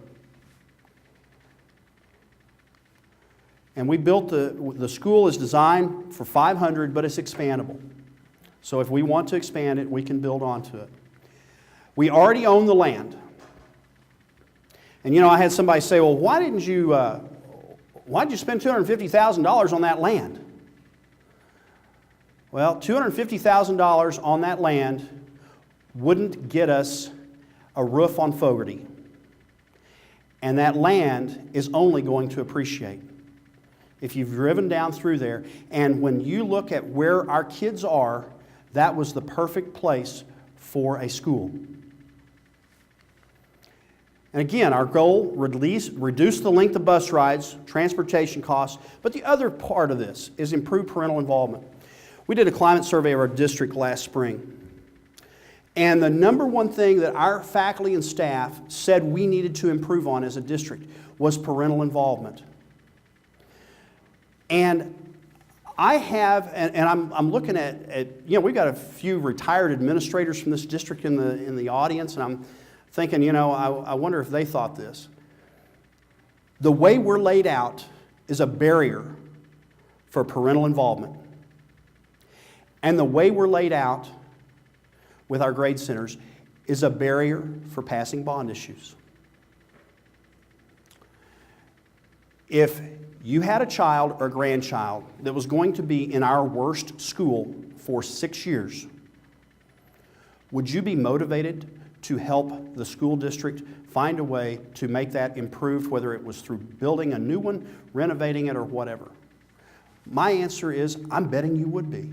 And we built the school is designed for 500, but it's expandable. So if we want to expand it, we can build onto it. We already own the land. And you know, I had somebody say, well, why did you spend $250,000 on that land? Well, $250,000 on that land wouldn't get us a roof on Fogarty. And that land is only going to appreciate. If you've driven down through there, and when you look at where our kids are, that was the perfect place for a school. And again, our goal, reduce the length of bus rides, transportation costs, but the other part of this is improve parental involvement. We did a climate survey of our district last spring. And the number one thing that our faculty and staff said we needed to improve on as a district was parental involvement. And I have, and I'm looking at, you know, we've got a few retired administrators from this district in the audience, and I'm thinking, you know, I wonder if they thought this. The way we're laid out is a barrier for parental involvement. And the way we're laid out with our grade centers is a barrier for passing bond issues. If you had a child or grandchild that was going to be in our worst school for 6 years, would you be motivated to help the school district find a way to make that improved, whether it was through building a new one, renovating it, or whatever? My answer is, I'm betting you would be.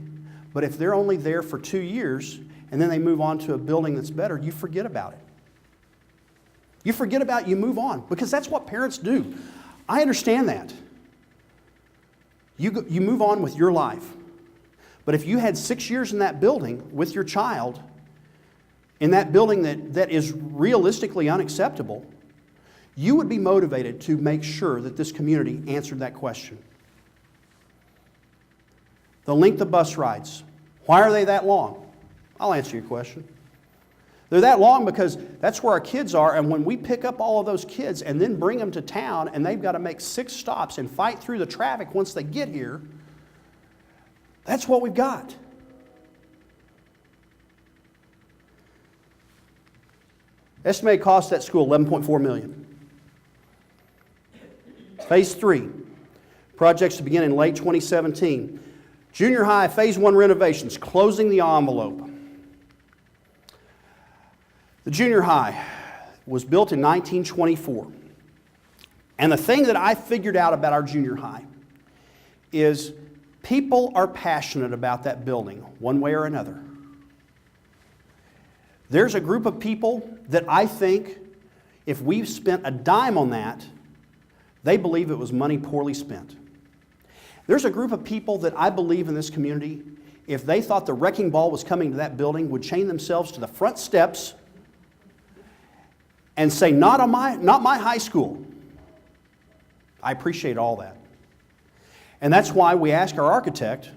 But if they're only there for 2 years and then they move on to a building that's better, you forget about it. You forget about it, you move on, because that's what parents do. I understand that. You move on with your life. But if you had 6 years in that building with your child, in that building that is realistically unacceptable, you would be motivated to make sure that this community answered that question. The length of bus rides. Why are they that long? I'll answer your question. They're that long because that's where our kids are, and when we pick up all of those kids and then bring them to town and they've got to make 6 stops and fight through the traffic once they get here, That's what we've got. Estimated cost of that school, $11.4 million. Phase 3, projects to begin in late 2017. Junior high, phase 1 renovations, closing the envelope. The junior high was built in 1924. And the thing that I figured out about our junior high is people are passionate about that building, one way or another. There's a group of people that I think if we spent a dime on that, they believe it was money poorly spent. There's a group of people that I believe in this community, if they thought the wrecking ball was coming to that building, would chain themselves to the front steps and say, not my high school. I appreciate all that. And that's why we asked our architect,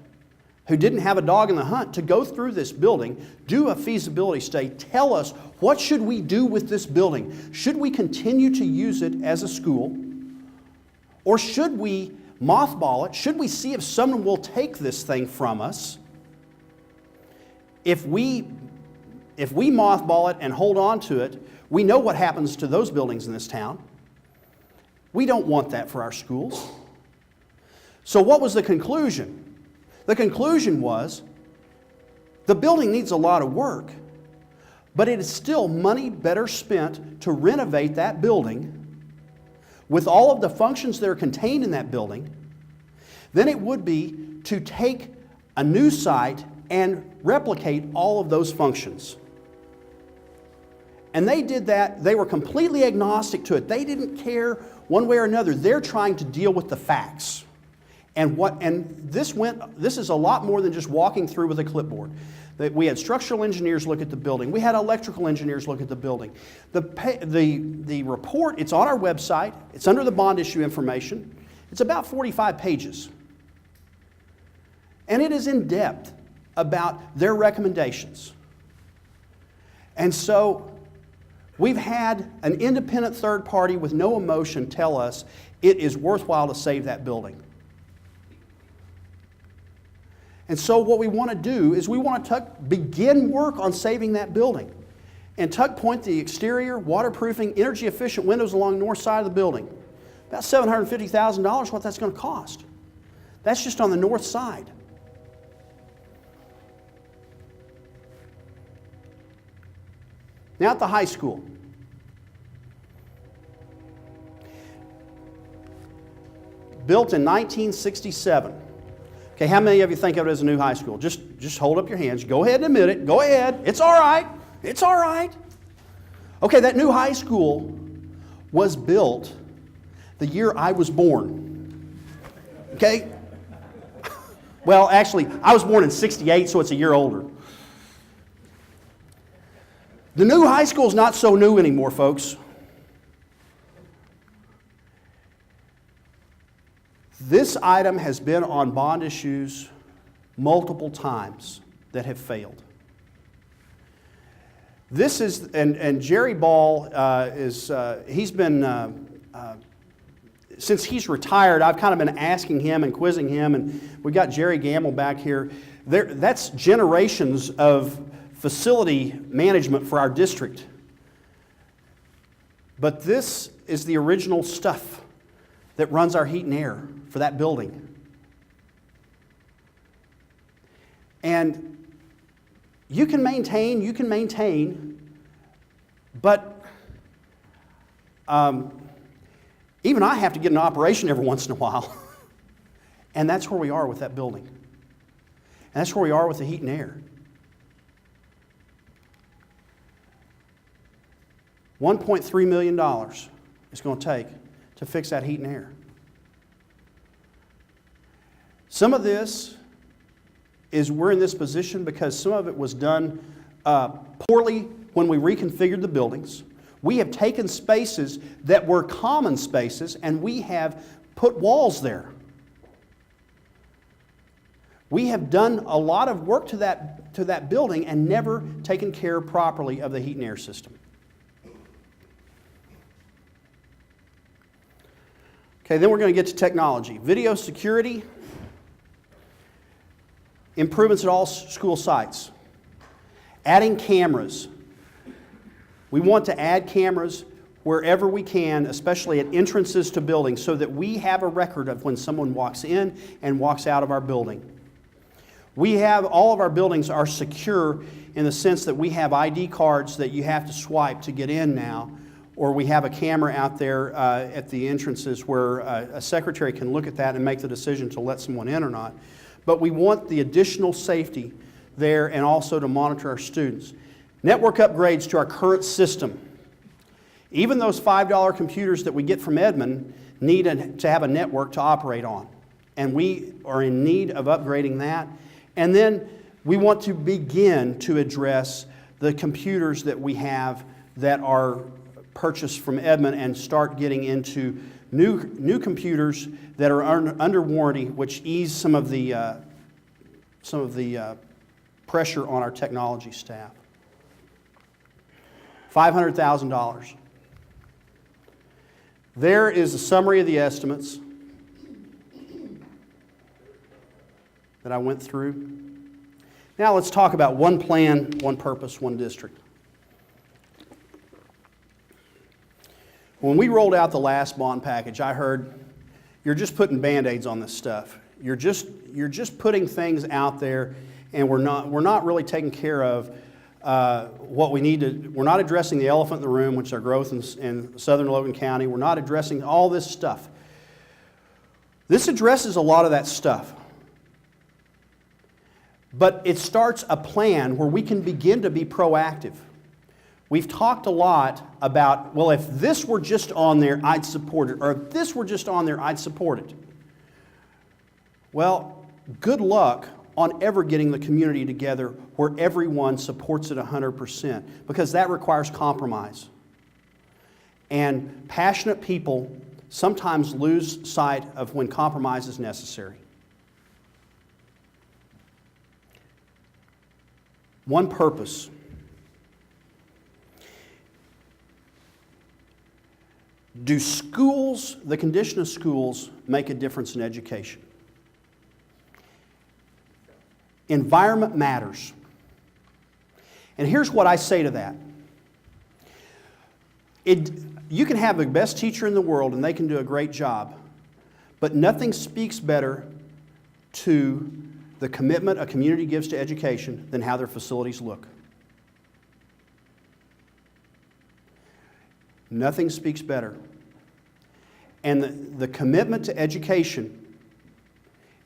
who didn't have a dog in the hunt, to go through this building, do a feasibility study, tell us what should we do with this building. Should we continue to use it as a school? Or should we mothball it? Should we see if someone will take this thing from us? If we mothball it and hold on to it, we know what happens to those buildings in this town. We don't want that for our schools. So what was the conclusion? The conclusion was the building needs a lot of work, but it is still money better spent to renovate that building with all of the functions that are contained in that building than it would be to take a new site and replicate all of those functions. And they did that. They were completely agnostic to it. They didn't care one way or another. They're trying to deal with the facts. And this is a lot more than just walking through with a clipboard. We had structural engineers look at the building. We had electrical engineers look at the building. The report, it's on our website. It's under the bond issue information. It's about 45 pages. And it is in depth about their recommendations. And so we've had an independent third party with no emotion tell us it is worthwhile to save that building. And so what we want to do is we want to begin work on saving that building and tuck point the exterior, waterproofing, energy efficient windows along the north side of the building. About $750,000 what that's going to cost. That's just on the north side. Now at the high school. Built in 1967. Okay, how many of you think of it as a new high school? Just hold up your hands. Go ahead and admit it. Go ahead. It's all right. It's all right. Okay, that new high school was built the year I was born. Okay? Well, actually, I was born in '68, so it's a year older. The new high school is not so new anymore, folks. This item has been on bond issues multiple times that have failed. This is, and Jerry Ball he's been, since he's retired, I've kind of been asking him and quizzing him, and we got Jerry Gamble back here. That's generations of facility management for our district. But this is the original stuff that runs our heat and air for that building. And you can maintain, but even I have to get an operation every once in a while. And that's where we are with that building. And that's where we are with the heat and air. $1.3 million it's going to take to fix that heat and air. Some of this is we're in this position because some of it was done poorly when we reconfigured the buildings. We have taken spaces that were common spaces and we have put walls there. We have done a lot of work to that building and never taken care properly of the heat and air system. Okay, then we're going to get to technology. Video security. Improvements at all school sites. Adding cameras. We want to add cameras wherever we can, especially at entrances to buildings, so that we have a record of when someone walks in and walks out of our building. All of our buildings are secure in the sense that we have ID cards that you have to swipe to get in now, or we have a camera out there at the entrances where a secretary can look at that and make the decision to let someone in or not. But we want the additional safety there and also to monitor our students. Network upgrades to our current system. Even those $5 computers that we get from Edmond need to have a network to operate on. And we are in need of upgrading that. And then we want to begin to address the computers that we have that are purchased from Edmond and start getting into new computers that are under warranty, which ease some of the pressure on our technology staff. $500,000. There is a summary of the estimates that I went through. Now let's talk about one plan, one purpose, one district. When we rolled out the last bond package, I heard, you're just putting Band-Aids on this stuff. You're just putting things out there, and we're not really taking care of what we need to. We're not addressing the elephant in the room, which is our growth in southern Logan County. We're not addressing all this stuff. This addresses a lot of that stuff. But it starts a plan where we can begin to be proactive. We've talked a lot about, well, if this were just on there, I'd support it. Or if this were just on there, I'd support it. Well, good luck on ever getting the community together where everyone supports it 100%, because that requires compromise. And passionate people sometimes lose sight of when compromise is necessary. One purpose. Do schools, the condition of schools, make a difference in education? Environment matters. And here's what I say to that. You can have the best teacher in the world and they can do a great job, but nothing speaks better to the commitment a community gives to education than how their facilities look. Nothing speaks better. And the commitment to education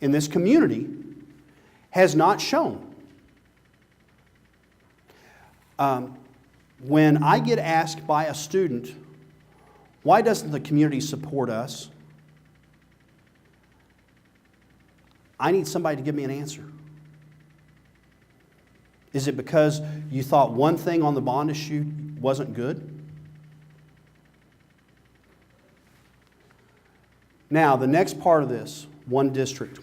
in this community has not shown. When I get asked by a student, why doesn't the community support us? I need somebody to give me an answer. Is it because you thought one thing on the bond issue wasn't good? Now, the next part of this, one district.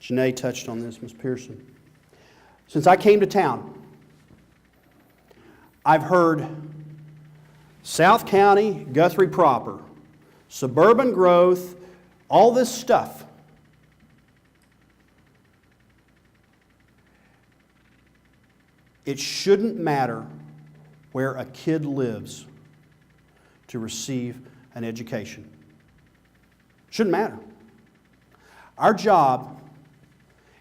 Janae touched on this, Ms. Pearson. Since I came to town, I've heard South County, Guthrie proper, suburban growth, all this stuff. It shouldn't matter where a kid lives to receive an education. Shouldn't matter. Our job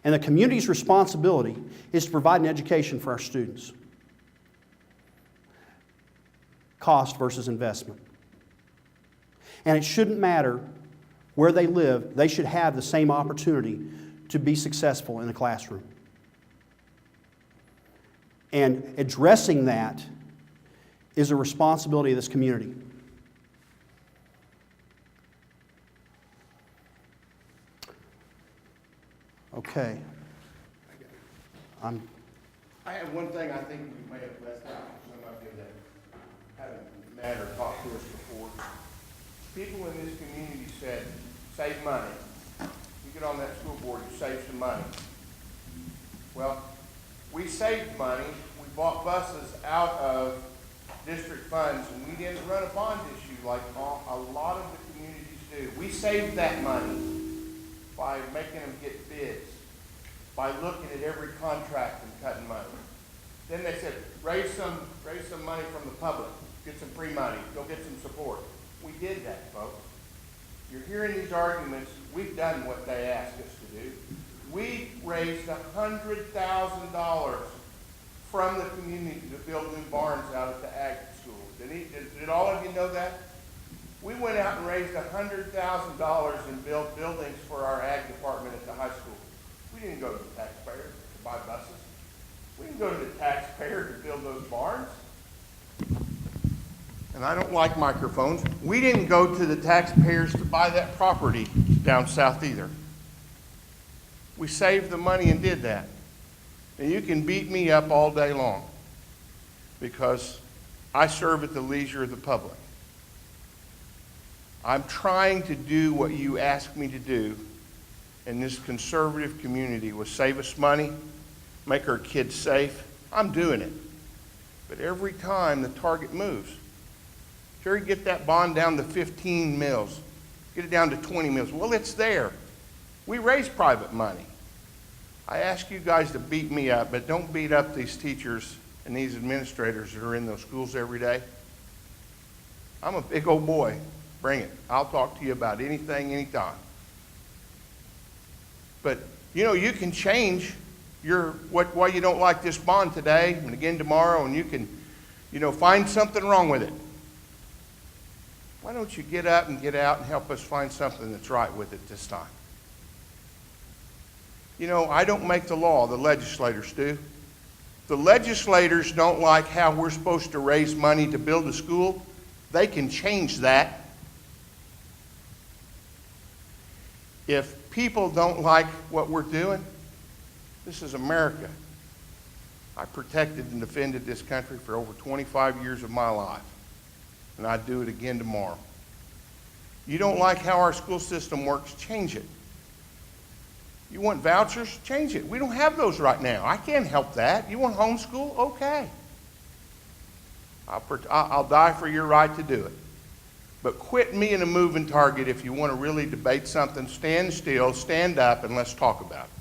and the community's responsibility is to provide an education for our students. Cost versus investment. And it shouldn't matter where they live, they should have the same opportunity to be successful in the classroom. And addressing that is a responsibility of this community. Okay. I have one thing I think we may have left out, some of you that haven't met or talked to us before. People in this community said, save money. You get on that school board, you save some money. Well, we saved money. We bought buses out of district funds, and we didn't run a bond issue like a lot of the communities do. We saved that money. by making them get bids, by looking at every contract and cutting money. Then they said, raise some money from the public, get some free money, go get some support. We did that, folks. You're hearing these arguments. We've done what they asked us to do. We raised $100,000 from the community to build new barns out at the ag school. Did all of you know that? We went out and raised $100,000 and built buildings for our ag department at the high school. We didn't go to the taxpayer to buy buses. We didn't go to the taxpayer to build those barns. And I don't like microphones. We didn't go to the taxpayers to buy that property down south either. We saved the money and did that. And you can beat me up all day long because I serve at the leisure of the public. I'm trying to do what you asked me to do in this conservative community was save us money, make our kids safe. I'm doing it. But every time the target moves, Terry, get that bond down to 15 mils. Get it down to 20 mils. Well, it's there. We raise private money. I ask you guys to beat me up, but don't beat up these teachers and these administrators that are in those schools every day. I'm a big old boy. Bring it. I'll talk to you about anything, anytime. But, you know, you can change why you don't like this bond today and again tomorrow, and you can, find something wrong with it. Why don't you get up and get out and help us find something that's right with it this time? I don't make the law, the legislators do. The legislators don't like how we're supposed to raise money to build a school. They can change that. If people don't like what we're doing, this is America. I protected and defended this country for over 25 years of my life, and I'd do it again tomorrow. You don't like how our school system works, change it. You want vouchers? Change it. We don't have those right now. I can't help that. You want homeschool? Okay. I'll die for your right to do it. But quit being a moving target. If you want to really debate something, stand still, stand up, and let's talk about it.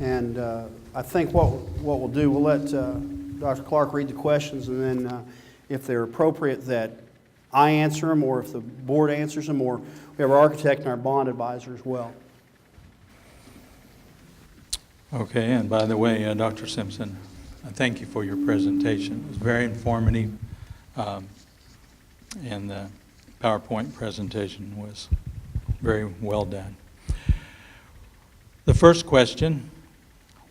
And I think what we'll do, we'll let Dr. Clark read the questions, and then if they're appropriate, that I answer them, or if the board answers them, or we have our architect and our bond advisor as well. Okay, and by the way, Dr. Simpson, thank you for your presentation. It was very informative, and the PowerPoint presentation was very well done. The first question,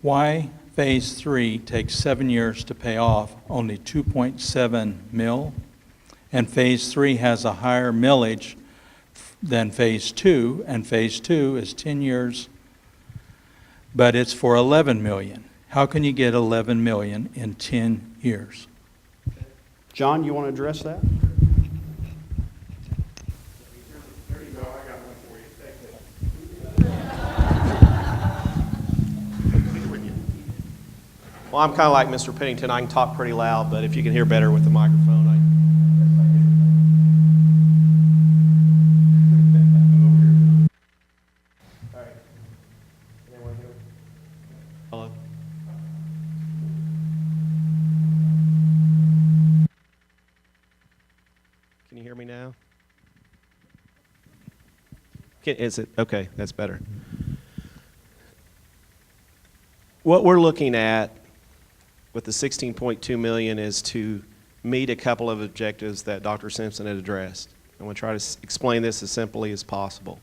why Phase 3 takes 7 years to pay off, only 2.7 mil, and Phase 3 has a higher millage than Phase 2, and Phase 2 is 10 years, but it's for 11 million. How can you get 11 million in 10 years? John, you want to address that? There you go. I got one for you. Take it. Well, I'm kind of like Mr. Pennington. I can talk pretty loud, but if you can hear better with the microphone, All right. Anyone here? Hello? Can you hear me now? Is it? Okay, that's better. What we're looking at with the 16.2 million is to meet a couple of objectives that Dr. Simpson had addressed. I'm going to try to explain this as simply as possible.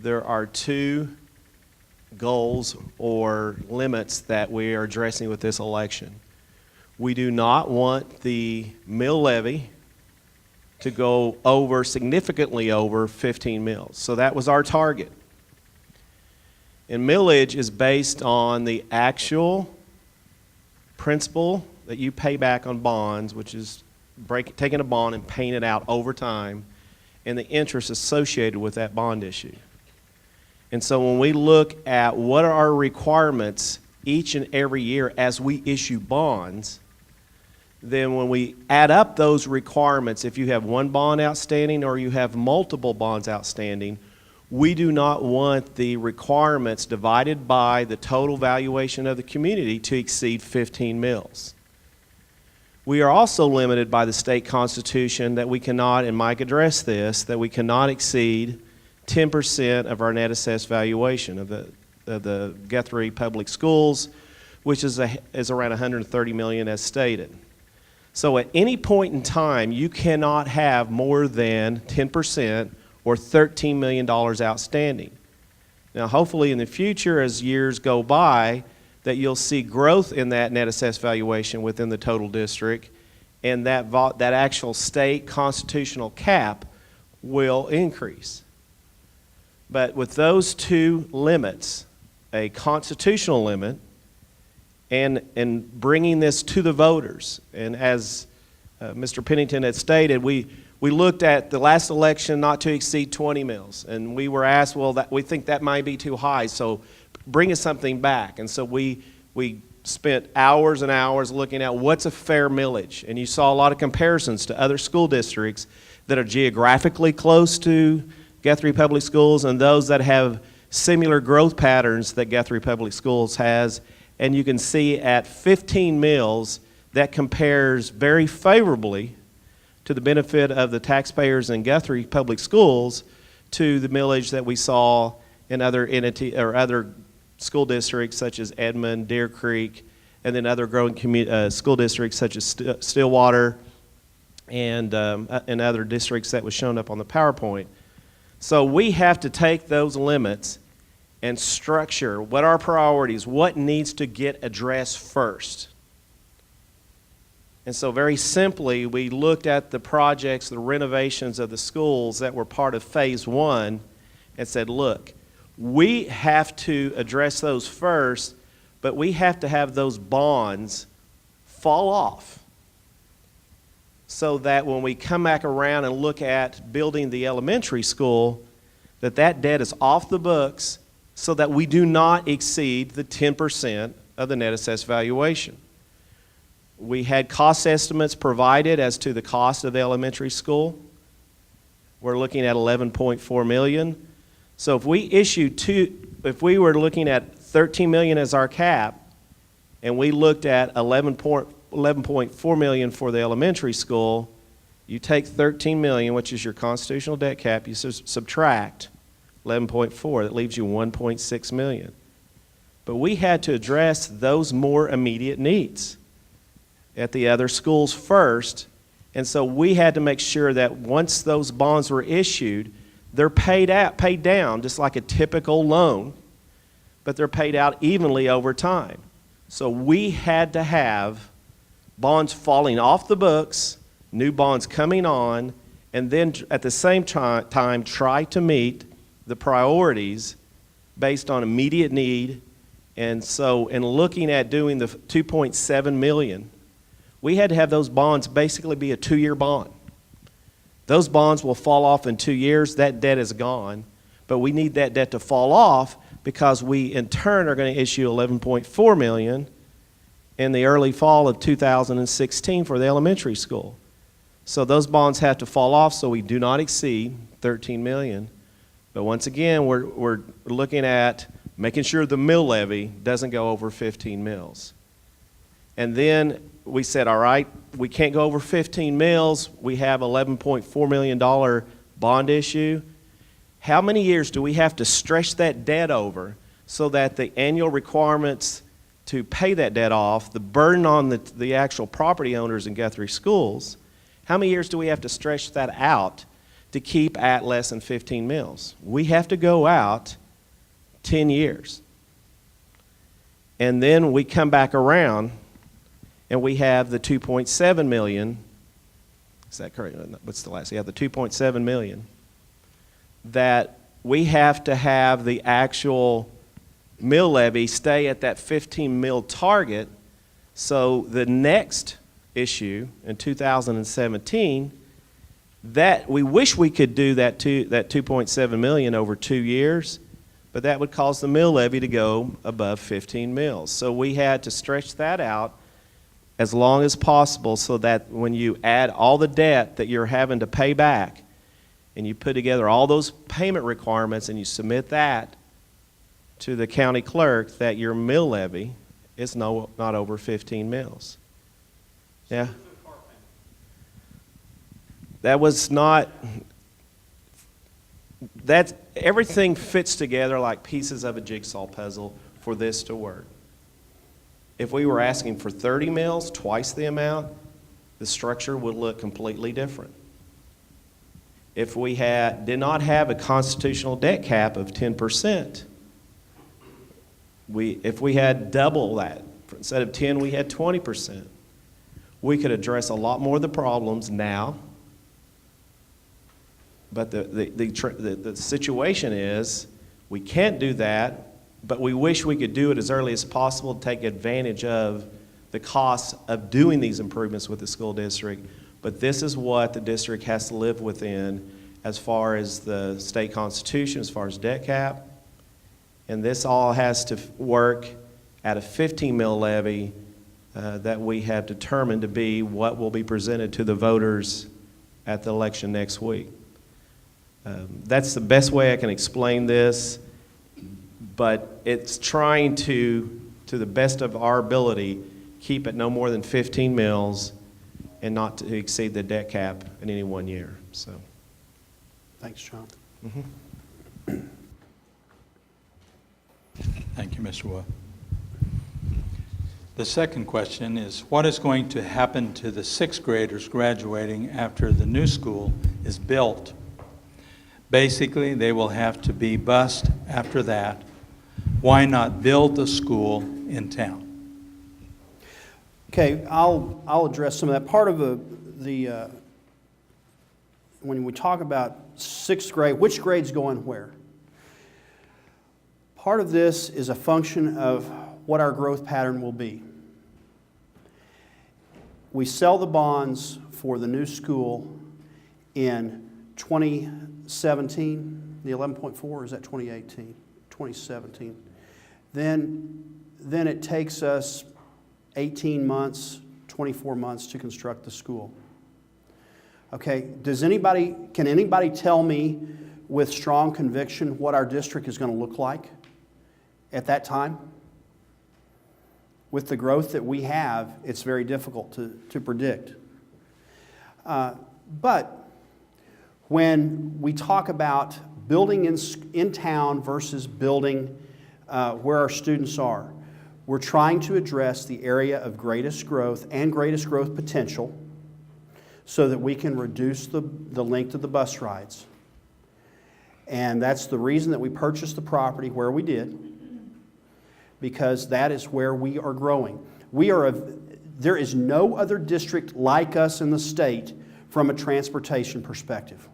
There are two goals or limits that we are addressing with this election. We do not want the mill levy to go over, significantly over 15 mills. So that was our target. And millage is based on the actual principal that you pay back on bonds, which is taking a bond and paying it out over time, and the interest associated with that bond issue. And so when we look at what are our requirements each and every year as we issue bonds, then when we add up those requirements, if you have one bond outstanding or you have multiple bonds outstanding, we do not want the requirements divided by the total valuation of the community to exceed 15 mils. We are also limited by the state constitution that we cannot, and Mike addressed this, that we cannot exceed 10% of our net assessed valuation of the Guthrie Public Schools, which is around 130 million as stated. So at any point in time, you cannot have more than 10% or $13 million outstanding. Now, hopefully in the future, as years go by, that you'll see growth in that net assessed valuation within the total district, and that actual state constitutional cap will increase. But with those two limits, a constitutional limit and bringing this to the voters, and as Mr. Pennington had stated, we looked at the last election not to exceed 20 mils, and we were asked, well, we think that might be too high, so bring us something back. And so we spent hours and hours looking at what's a fair millage, and you saw a lot of comparisons to other school districts that are geographically close to Guthrie Public Schools and those that have similar growth patterns that Guthrie Public Schools has. And you can see at 15 mils, that compares very favorably to the benefit of the taxpayers in Guthrie Public Schools to the millage that we saw in other other school districts such as Edmond, Deer Creek, and then other growing school districts such as Stillwater and other districts that was shown up on the PowerPoint. So we have to take those limits and structure what our priorities, what needs to get addressed first. And so very simply, we looked at the projects, the renovations of the schools that were part of phase one and said, look, we have to address those first, but we have to have those bonds fall off so that when we come back around and look at building the elementary school, that debt is off the books so that we do not exceed the 10% of the net assessed valuation. We had cost estimates provided as to the cost of the elementary school. We're looking at $11.4 million. So if we were looking at $13 million as our cap, and we looked at $11.4 million for the elementary school, you take $13 million, which is your constitutional debt cap, you subtract 11.4, that leaves you 1.6 million. But we had to address those more immediate needs at the other schools first, and so we had to make sure that once those bonds were issued, they're paid down just like a typical loan, but they're paid out evenly over time. So we had to have bonds falling off the books, new bonds coming on, and then at the same time try to meet the priorities based on immediate need. And so in looking at doing the 2.7 million, we had to have those bonds basically be a 2-year bond. Those bonds will fall off in 2 years. That debt is gone, but we need that debt to fall off because we in turn are going to issue 11.4 million in the early fall of 2016 for the elementary school. So those bonds have to fall off so we do not exceed 13 million. But once again, we're looking at making sure the mill levy doesn't go over 15 mils. And then we said, all right, we can't go over 15 mils. We have $11.4 million bond issue. How many years do we have to stretch that debt over so that the annual requirements to pay that debt off, the burden on the actual property owners in Guthrie Schools, how many years do we have to stretch that out to keep at less than 15 mils? We have to go out 10 years. And then we come back around and we have the 2.7 million. Is that correct? What's the last? Yeah, the 2.7 million. That we have to have the actual mill levy stay at that 15 mil target. So the next issue in 2017, that we wish we could do that 2.7 million over 2 years, but that would cause the mill levy to go above 15 mills. So we had to stretch that out as long as possible so that when you add all the debt that you're having to pay back and you put together all those payment requirements and you submit that to the county clerk, that your mill levy is not over 15 mills. Yeah. That was not, that's, everything fits together like pieces of a jigsaw puzzle for this to work. If we were asking for 30 mills, twice the amount, the structure would look completely different. If we did not have a constitutional debt cap of 10%, if we had double that, instead of 10, we had 20%, we could address a lot more of the problems now. But the situation is, we can't do that, but we wish we could do it as early as possible to take advantage of the costs of doing these improvements with the school district. But this is what the district has to live within as far as the state constitution, as far as debt cap. And this all has to work at a 15 mill levy that we have determined to be what will be presented to the voters at the election next week. That's the best way I can explain this, but it's trying to the best of our ability, keep it no more than 15 mills and not to exceed the debt cap in any 1 year. So, Thanks, John. Thank you, Mr. Wood. The second question is, what is going to happen to the sixth graders graduating after the new school is built? Basically, they will have to be bused after that. Why not build the school in town? Okay, I'll address some of that. Part of when we talk about sixth grade, which grade's going where? Part of this is a function of what our growth pattern will be. We sell the bonds for the new school in 2017, the 11.4, or is that 2018? 2017. Then it takes us 18 months, 24 months to construct the school. Okay, can anybody tell me with strong conviction what our district is going to look like at that time? With the growth that we have, it's very difficult to predict. But when we talk about building in town versus building where our students are, we're trying to address the area of greatest growth and greatest growth potential so that we can reduce the length of the bus rides. And that's the reason that we purchased the property where we did, because that is where we are growing. There is no other district like us in the state from a transportation perspective.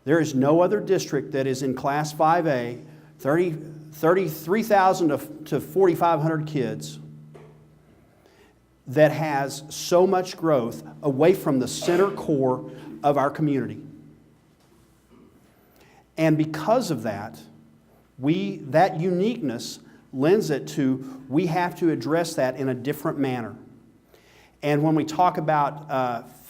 There is no other district that is in Class 5A, 33,000 to 4,500 kids, that has so much growth away from the center core of our community. And because of that, that uniqueness lends it to, we have to address that in a different manner. And when we talk about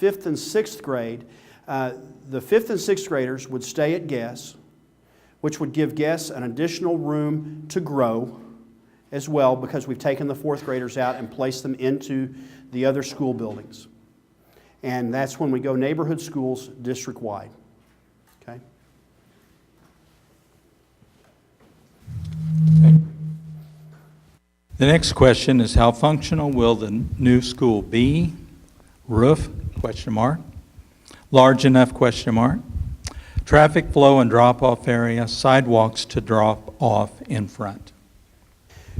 5th and 6th grade, the 5th and 6th graders would stay at Guess, which would give Guess an additional room to grow as well, because we've taken the 4th graders out and placed them into the other school buildings. And that's when we go neighborhood schools district-wide. Okay? The next question is, how functional will the new school be? Roof, question mark. Large enough, question mark. Traffic flow and drop-off area, sidewalks to drop off in front.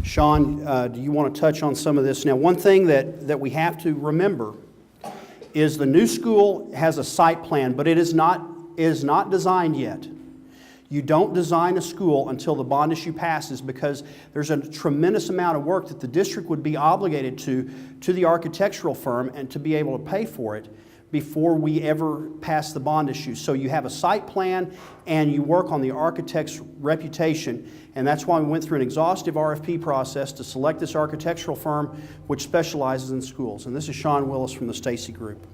Sean, do you want to touch on some of this? Now, one thing that we have to remember is the new school has a site plan, but it is not designed yet. You don't design a school until the bond issue passes, because there's a tremendous amount of work that the district would be obligated to the architectural firm and to be able to pay for it before we ever pass the bond issue. So you have a site plan and you work on the architect's reputation, and that's why we went through an exhaustive RFP process to select this architectural firm which specializes in schools. And this is Sean Willis from the Stacy Group.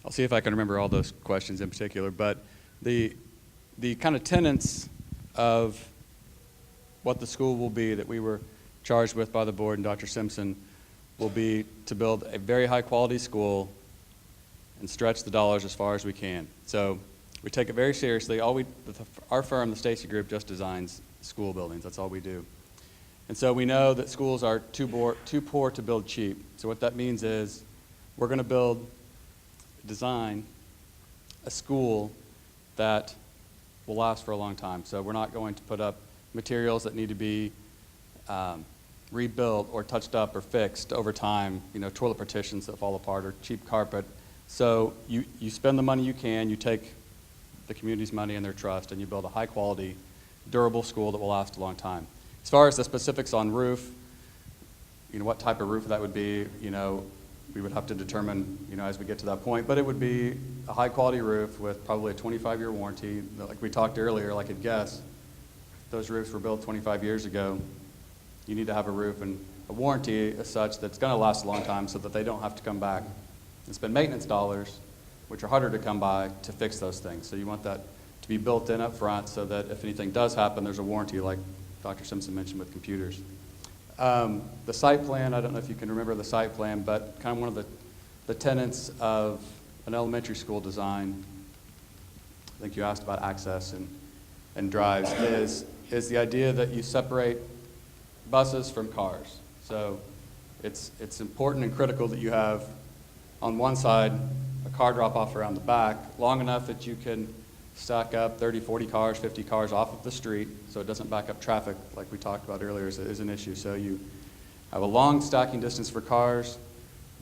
I'll see if I can remember all those questions in particular, but the kind of tenets of what the school will be that we were charged with by the board and Dr. Simpson will be to build a very high quality school and stretch the dollars as far as we can. So we take it very seriously. Our firm, the Stacy Group, just designs school buildings. That's all we do. And so we know that schools are too poor to build cheap. So what that means is we're going to design a school that will last for a long time. So we're not going to put up materials that need to be rebuilt or touched up or fixed over time, toilet partitions that fall apart or cheap carpet. So you spend the money you can, you take the community's money and their trust, and you build a high quality, durable school that will last a long time. As far as the specifics on roof, what type of roof that would be, we would have to determine, as we get to that point, but it would be a high quality roof with probably a 25-year warranty. Like we talked earlier, like I'd guess, those roofs were built 25 years ago. You need to have a roof and a warranty as such that's going to last a long time so that they don't have to come back and spend maintenance dollars, which are harder to come by, to fix those things. So you want that to be built in up front so that if anything does happen, there's a warranty like Dr. Simpson mentioned with computers. The site plan, I don't know if you can remember the site plan, but kind of one of the tenets of an elementary school design, I think you asked about access and drives, is the idea that you separate buses from cars. So it's important and critical that you have on one side a car drop-off around the back long enough that you can stack up 30, 40 cars, 50 cars off of the street so it doesn't back up traffic like we talked about earlier is an issue. So you have a long stacking distance for cars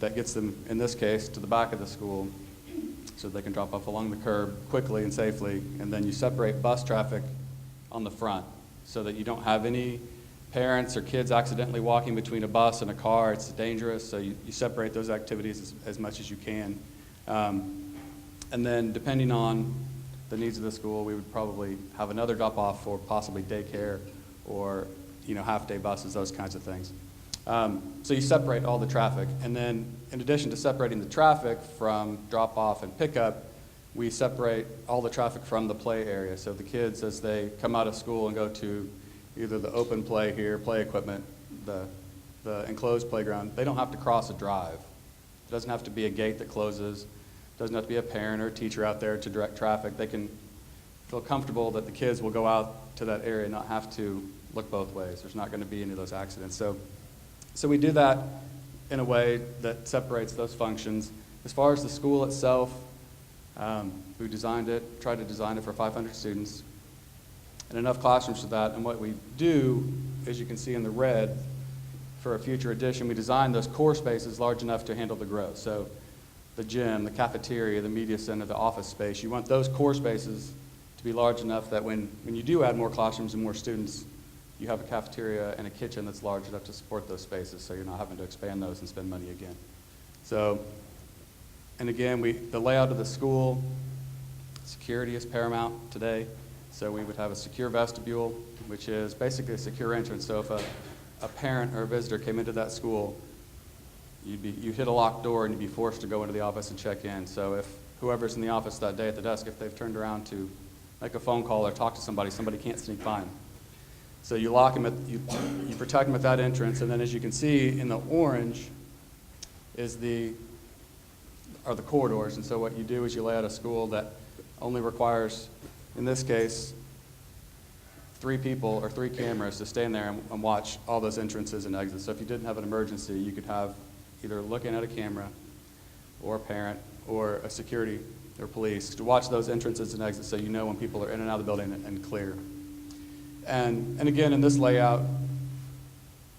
that gets them, in this case, to the back of the school so they can drop off along the curb quickly and safely, and then you separate bus traffic on the front so that you don't have any parents or kids accidentally walking between a bus and a car. It's dangerous, so you separate those activities as much as you can. And then depending on the needs of the school, we would probably have another drop-off for possibly daycare or half-day buses, those kinds of things. So you separate all the traffic, and then in addition to separating the traffic from drop-off and pickup, we separate all the traffic from the play area. So the kids, as they come out of school and go to either the open play here, play equipment, the enclosed playground, they don't have to cross a drive. It doesn't have to be a gate that closes. It doesn't have to be a parent or a teacher out there to direct traffic. They can feel comfortable that the kids will go out to that area and not have to look both ways. There's not going to be any of those accidents. So we do that in a way that separates those functions. As far as the school itself, we tried to design it for 500 students and enough classrooms for that. And what we do, as you can see in the red, for a future edition, we designed those core spaces large enough to handle the growth. So the gym, the cafeteria, the media center, the office space, you want those core spaces to be large enough that when you do add more classrooms and more students, you have a cafeteria and a kitchen that's large enough to support those spaces, so you're not having to expand those and spend money again. So, and again, the layout of the school, security is paramount today. So we would have a secure vestibule, which is basically a secure entrance. So if a parent or a visitor came into that school, you'd hit a locked door and you'd be forced to go into the office and check in. So if whoever's in the office that day at the desk, if they've turned around to make a phone call or talk to somebody can't sneak by them. So you lock them you protect them at that entrance, and then as you can see in the orange are the corridors. And so what you do is you lay out a school that only requires, in this case, 3 people or 3 cameras to stand there and watch all those entrances and exits. So if you didn't have an emergency, you could have either looking at a camera or a parent or a security or police to watch those entrances and exits so you know when people are in and out of the building and clear. And again, in this layout,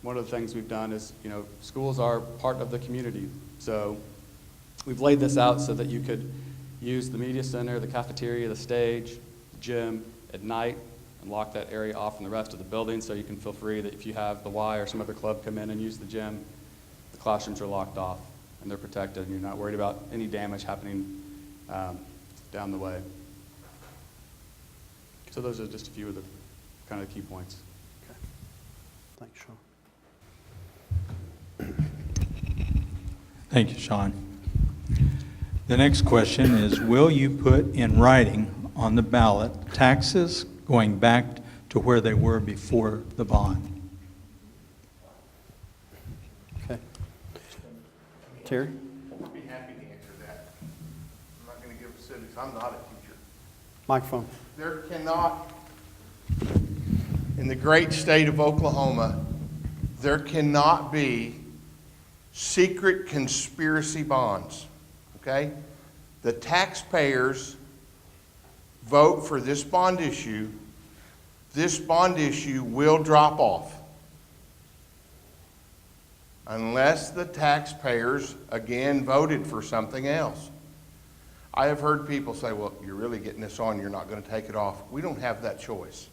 one of the things we've done is, schools are part of the community. So we've laid this out so that you could use the media center, the cafeteria, the stage, the gym at night and lock that area off from the rest of the building so you can feel free that if you have the Y or some other club come in and use the gym, the classrooms are locked off. and they're protected, and you're not worried about any damage happening down the way. So those are just a few of the kind of key points. Okay. Thanks, Sean. Thank you, Sean. The next question is, will you put in writing on the ballot taxes going back to where they were before the bond? Okay. Terry? I'd be happy to answer that. I'm not going to give specifics. I'm not a teacher. Microphone. There cannot, in the great state of Oklahoma, there cannot be secret conspiracy bonds, okay? The taxpayers vote for this bond issue will drop off unless the taxpayers, again, voted for something else. I have heard people say, well, you're really getting this on, you're not going to take it off. We don't have that choice.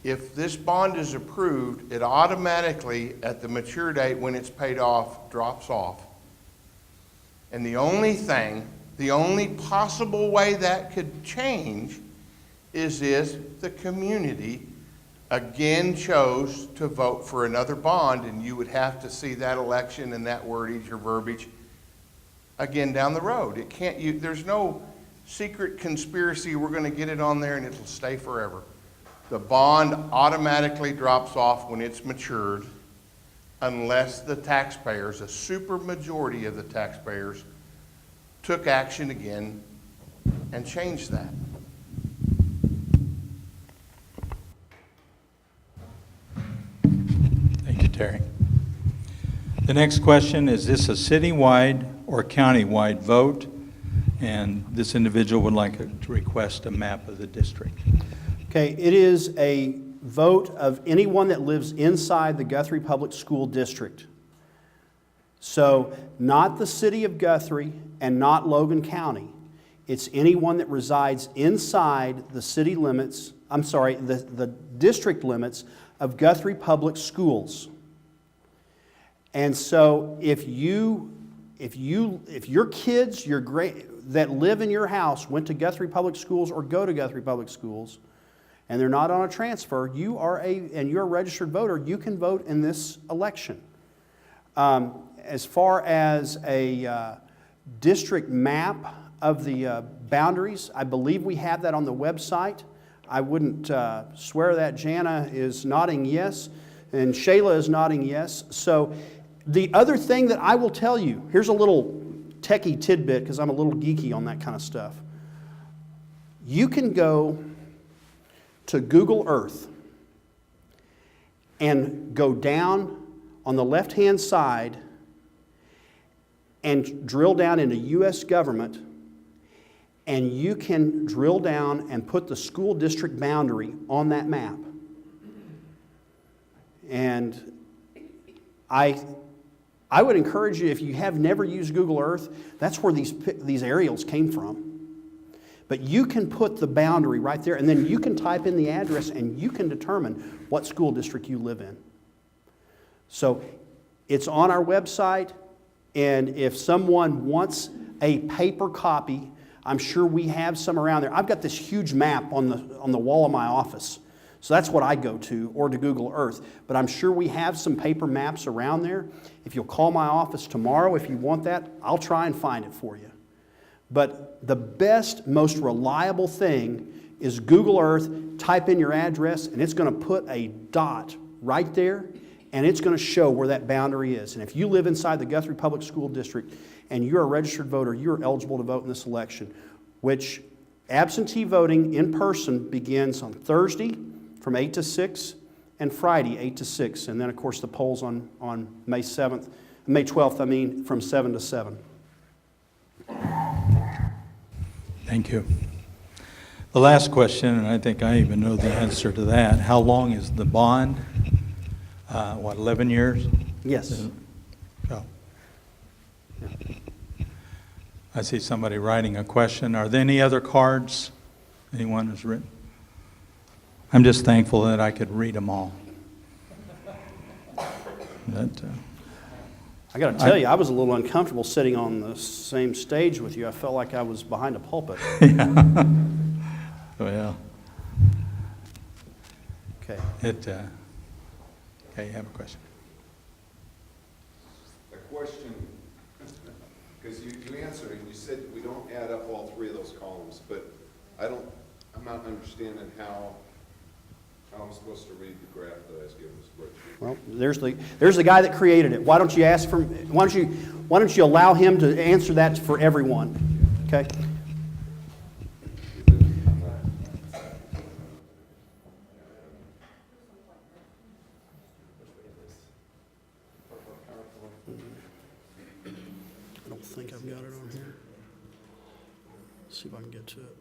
If this bond is approved, it automatically, at the mature date when it's paid off, drops off. And the only possible way that could change is if the community again chose to vote for another bond, and you would have to see that election and that wordage or verbiage again down the road. It can't, there's no secret conspiracy, we're going to get it on there and it'll stay forever. The bond automatically drops off when it's matured unless the taxpayers, a super majority of the taxpayers, took action again and changed that. Thank you, Terry. The next question, is this a citywide or countywide vote? And this individual would like to request a map of the district. Okay, it is a vote of anyone that lives inside the Guthrie Public School District. So, not the city of Guthrie and not Logan County. It's anyone that resides inside the city limits, the district limits of Guthrie Public Schools. And so, if your kids, that live in your house went to Guthrie Public Schools or go to Guthrie Public Schools, and they're not on a transfer, you're a registered voter, you can vote in this election. As far as a district map of the boundaries, I believe we have that on the website. I wouldn't swear that. Jana is nodding yes, and Shayla is nodding yes. So the other thing that I will tell you, here's a little techie tidbit because I'm a little geeky on that kind of stuff. You can go to Google Earth and go down on the left-hand side and drill down into U.S. government, and you can drill down and put the school district boundary on that map. And I would encourage you, if you have never used Google Earth, that's where these aerials came from. But you can put the boundary right there, and then you can type in the address, and you can determine what school district you live in. So it's on our website, and if someone wants a paper copy, I'm sure we have some around there. I've got this huge map on the wall of my office. So that's what I go to, or to Google Earth. But I'm sure we have some paper maps around there. If you'll call my office tomorrow, if you want that, I'll try and find it for you. But the best, most reliable thing is Google Earth, type in your address, and it's going to put a dot right there, and it's going to show where that boundary is. And if you live inside the Guthrie Public School District and you're a registered voter, you're eligible to vote in this election, which absentee voting in person begins on Thursday from 8 to 6 and Friday 8 to 6. And then, of course, the polls on May 12th, from 7 to 7. Thank you. The last question, and I think I even know the answer to that. How long is the bond? 11 years? Yes. Oh. I see somebody writing a question. Are there any other cards anyone has written? I'm just thankful that I could read them all. I got to tell you, I was a little uncomfortable sitting on the same stage with you. I felt like I was behind a pulpit. Well, Okay. Okay, you have a question? A question, because you answered it, you said we don't add up all three of those columns, but I'm not understanding how I'm supposed to read the graph that I was given this spreadsheet. Well, there's the guy that created it. Why don't you allow him to answer that for everyone? Okay? I don't think I've got it on here. Let's see if I can get to it.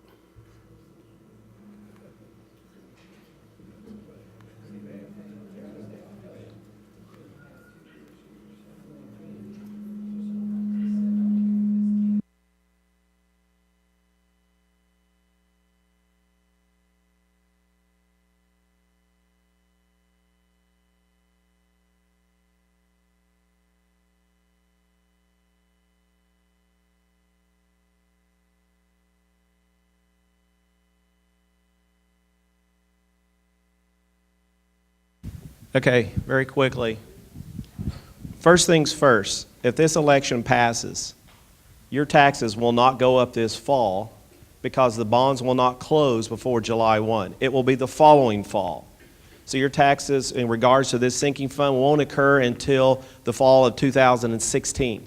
Okay, very quickly. First things first, if this election passes, your taxes will not go up this fall because the bonds will not close before July 1. It will be the following fall. So your taxes in regards to this sinking fund won't occur until the fall of 2016.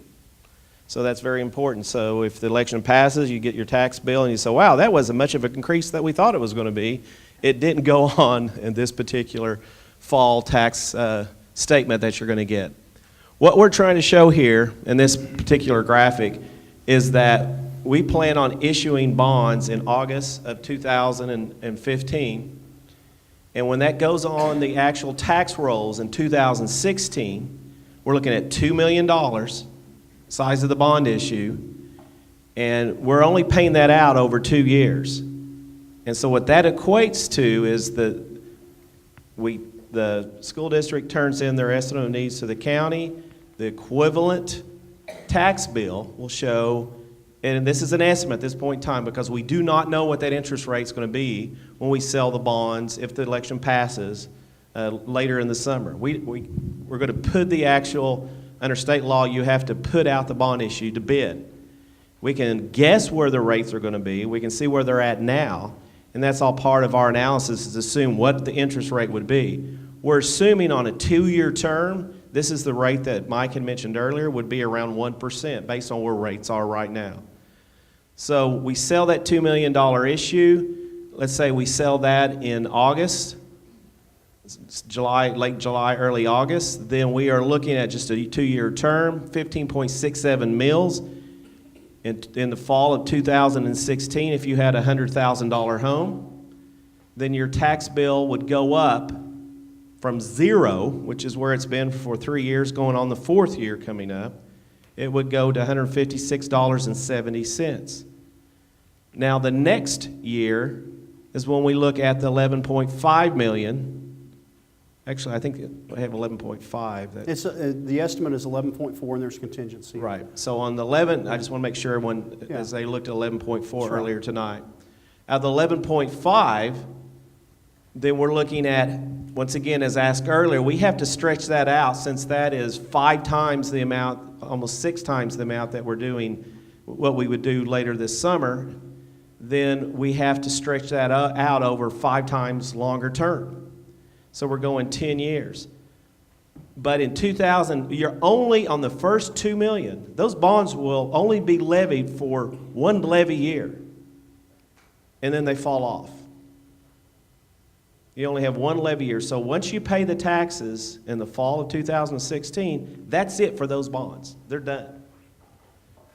So that's very important. So if the election passes, you get your tax bill and you say, wow, that wasn't much of an increase that we thought it was going to be. It didn't go on in this particular fall tax statement that you're going to get. What we're trying to show here in this particular graphic is that we plan on issuing bonds in August of 2015, and when that goes on the actual tax rolls in 2016, we're looking at $2 million, size of the bond issue, and we're only paying that out over 2 years. And so what that equates to is the school district turns in their estimate of needs to the county. The equivalent tax bill will show, and this is an estimate at this point in time because we do not know what that interest rate is going to be when we sell the bonds if the election passes later in the summer. We're going to put the actual, under state law, you have to put out the bond issue to bid. We can guess where the rates are going to be. We can see where they're at now. And that's all part of our analysis, is assume what the interest rate would be. We're assuming on a 2-year term, this is the rate that Mike had mentioned earlier, would be around 1% based on where rates are right now. So we sell that $2 million issue. Let's say we sell that in August, late July, early August. Then we are looking at just a 2-year term, 15.67 mils. In the fall of 2016, if you had a $100,000 home, then your tax bill would go up from 0, which is where it's been for 3 years, going on the 4th year coming up. It would go to $156.70. Now the next year is when we look at the 11.5 million. Actually, I think I have 11.5. It's the estimate is 11.4, and there's contingency. Right. So on the 11, I just want to make sure as they looked at 11.4 earlier tonight. Out of the 11.5, then we're looking at, once again, as asked earlier, we have to stretch that out since that is 5 times the amount, almost 6 times the amount that we're doing, what we would do later this summer. Then we have to stretch that out over 5 times longer term. So we're going 10 years. But in 2000, you're only on the first $2 million. Those bonds will only be levied for 1 levy year. And then they fall off. You only have 1 levy year. So once you pay the taxes in the fall of 2016, that's it for those bonds. They're done.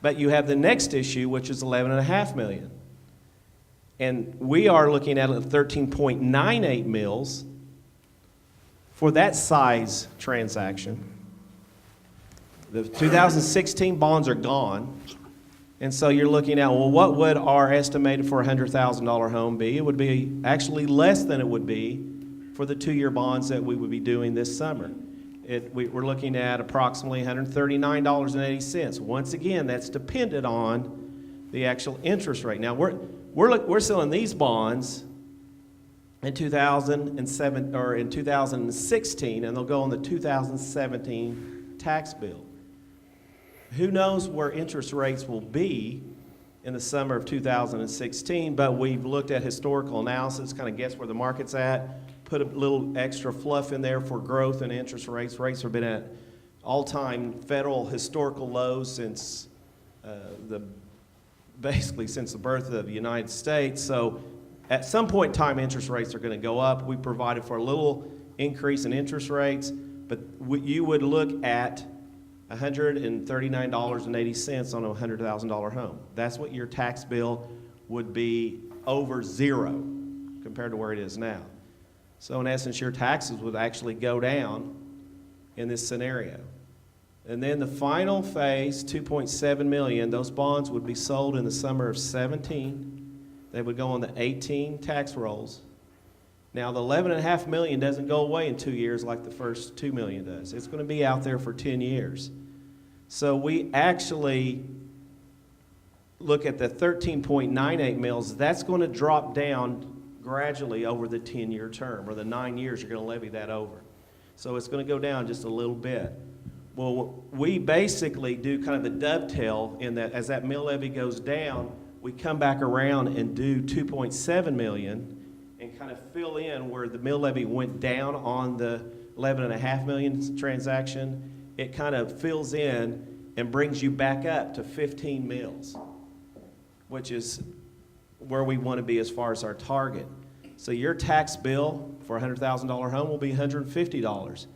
But you have the next issue, which is $11.5 million. And we are looking at 13.98 mils for that size transaction. The 2016 bonds are gone. And so you're looking at, well, what would our estimated for a $100,000 home be? It would be actually less than it would be for the 2-year bonds that we would be doing this summer. we're looking at approximately $139.80. Once again, that's dependent on the actual interest rate. Now, we're selling these bonds in 2007 or in 2016, and they'll go on the 2017 tax bill. Who knows where interest rates will be in the summer of 2016, but we've looked at historical analysis, kind of guess where the market's at, put a little extra fluff in there for growth and interest rates. Rates have been at all-time federal historical lows since basically since the birth of the United States. So at some point in time, interest rates are going to go up. We provided for a little increase in interest rates, but you would look at $139.80 on a $100,000 home. That's what your tax bill would be over zero compared to where it is now. So in essence, your taxes would actually go down in this scenario. And then the final phase, $2.7 million, those bonds would be sold in the summer of 17. They would go on the 18 tax rolls. Now, the $11.5 million doesn't go away in 2 years like the first $2 million does. It's going to be out there for 10 years. So we actually look at the 13.98 mils. That's going to drop down gradually over the 10-year term, or the 9 years you're going to levy that over. So it's going to go down just a little bit. Well, we basically do kind of the dovetail in that as that mill levy goes down, we come back around and do 2.7 million and kind of fill in where the mill levy went down on the 11.5 million transaction. It kind of fills in and brings you back up to 15 mills, which is where we want to be as far as our target. So your tax bill for a $100,000 home will be $150.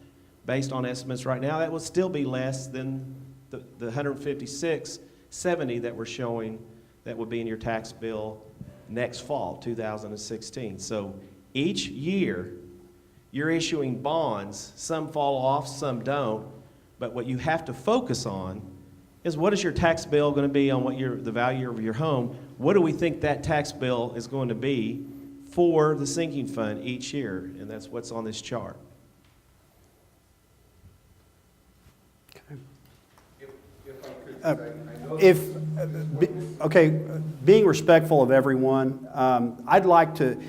Based on estimates right now, that would still be less than the $156.70 that we're showing that would be in your tax bill next fall, 2016. So each year, you're issuing bonds. Some fall off, some don't. But what you have to focus on is what is your tax bill going to be on what the value of your home? What do we think that tax bill is going to be for the sinking fund each year? And that's what's on this chart. Being respectful of everyone, I'd like to,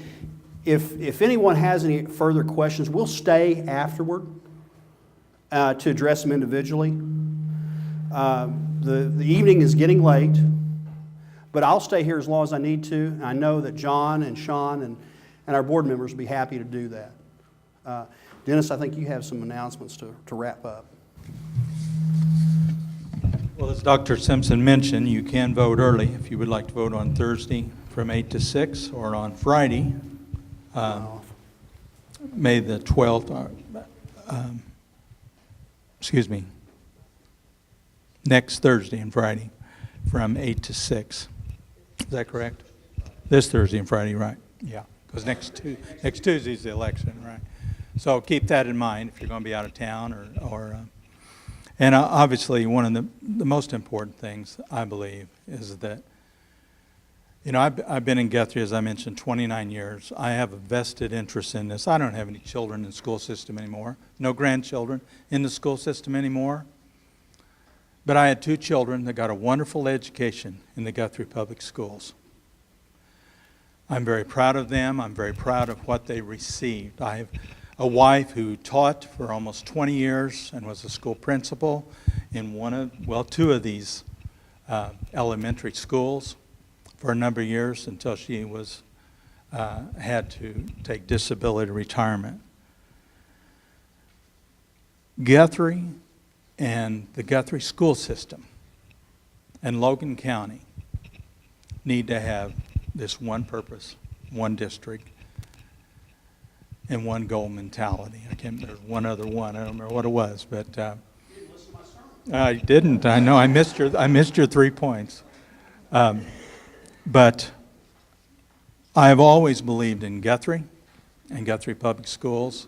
if anyone has any further questions, we'll stay afterward to address them individually. The evening is getting late, but I'll stay here as long as I need to. And I know that John and Sean and our board members will be happy to do that. Dennis, I think you have some announcements to wrap up. Well, as Dr. Simpson mentioned, you can vote early if you would like to vote on Thursday from 8 to 6 or on Friday, May the 12th, next Thursday and Friday from 8 to 6. Is that correct? This Thursday and Friday, right? Yeah, because next Tuesday is the election, right? So keep that in mind if you're going to be out of town and obviously, one of the most important things, I believe, is that, you know, I've been in Guthrie, as I mentioned, 29 years. I have a vested interest in this. I don't have any children in the school system anymore, no grandchildren in the school system anymore. But I had 2 children that got a wonderful education in the Guthrie Public Schools. I'm very proud of them. I'm very proud of what they received. I have a wife who taught for almost 20 years and was a school principal in 2 of these elementary schools for a number of years until she had to take disability retirement. Guthrie and the Guthrie school system and Logan County need to have this one purpose, one district, and one goal mentality. There's one other one. I don't remember what it was, but I didn't. I know I missed your 3 points. But I have always believed in Guthrie and Guthrie Public Schools,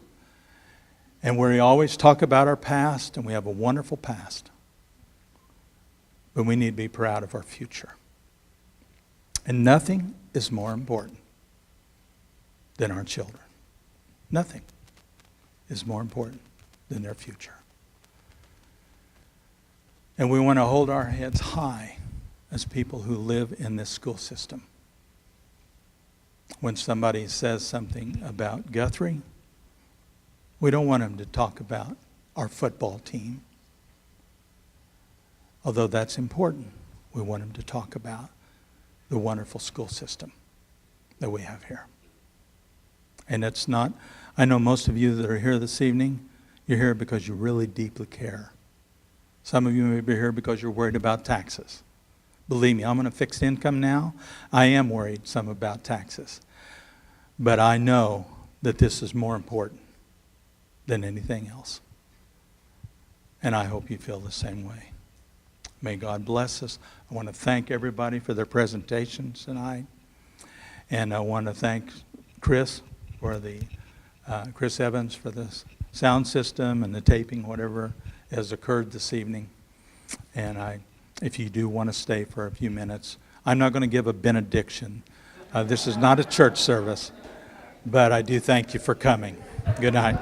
and we always talk about our past, and we have a wonderful past. But we need to be proud of our future. And nothing is more important than our children. Nothing is more important than their future. And we want to hold our heads high as people who live in this school system. When somebody says something about Guthrie, we don't want them to talk about our football team. Although that's important, we want them to talk about the wonderful school system that we have here. And it's not, I know most of you that are here this evening, you're here because you really deeply care. Some of you may be here because you're worried about taxes. Believe me, I'm on a fixed income now. I am worried some about taxes. But I know that this is more important than anything else. And I hope you feel the same way. May God bless us. I want to thank everybody for their presentations tonight. And I want to thank Chris Chris Evans for the sound system and the taping, whatever has occurred this evening. And if you do want to stay for a few minutes, I'm not going to give a benediction. This is not a church service, but I do thank you for coming. Good night.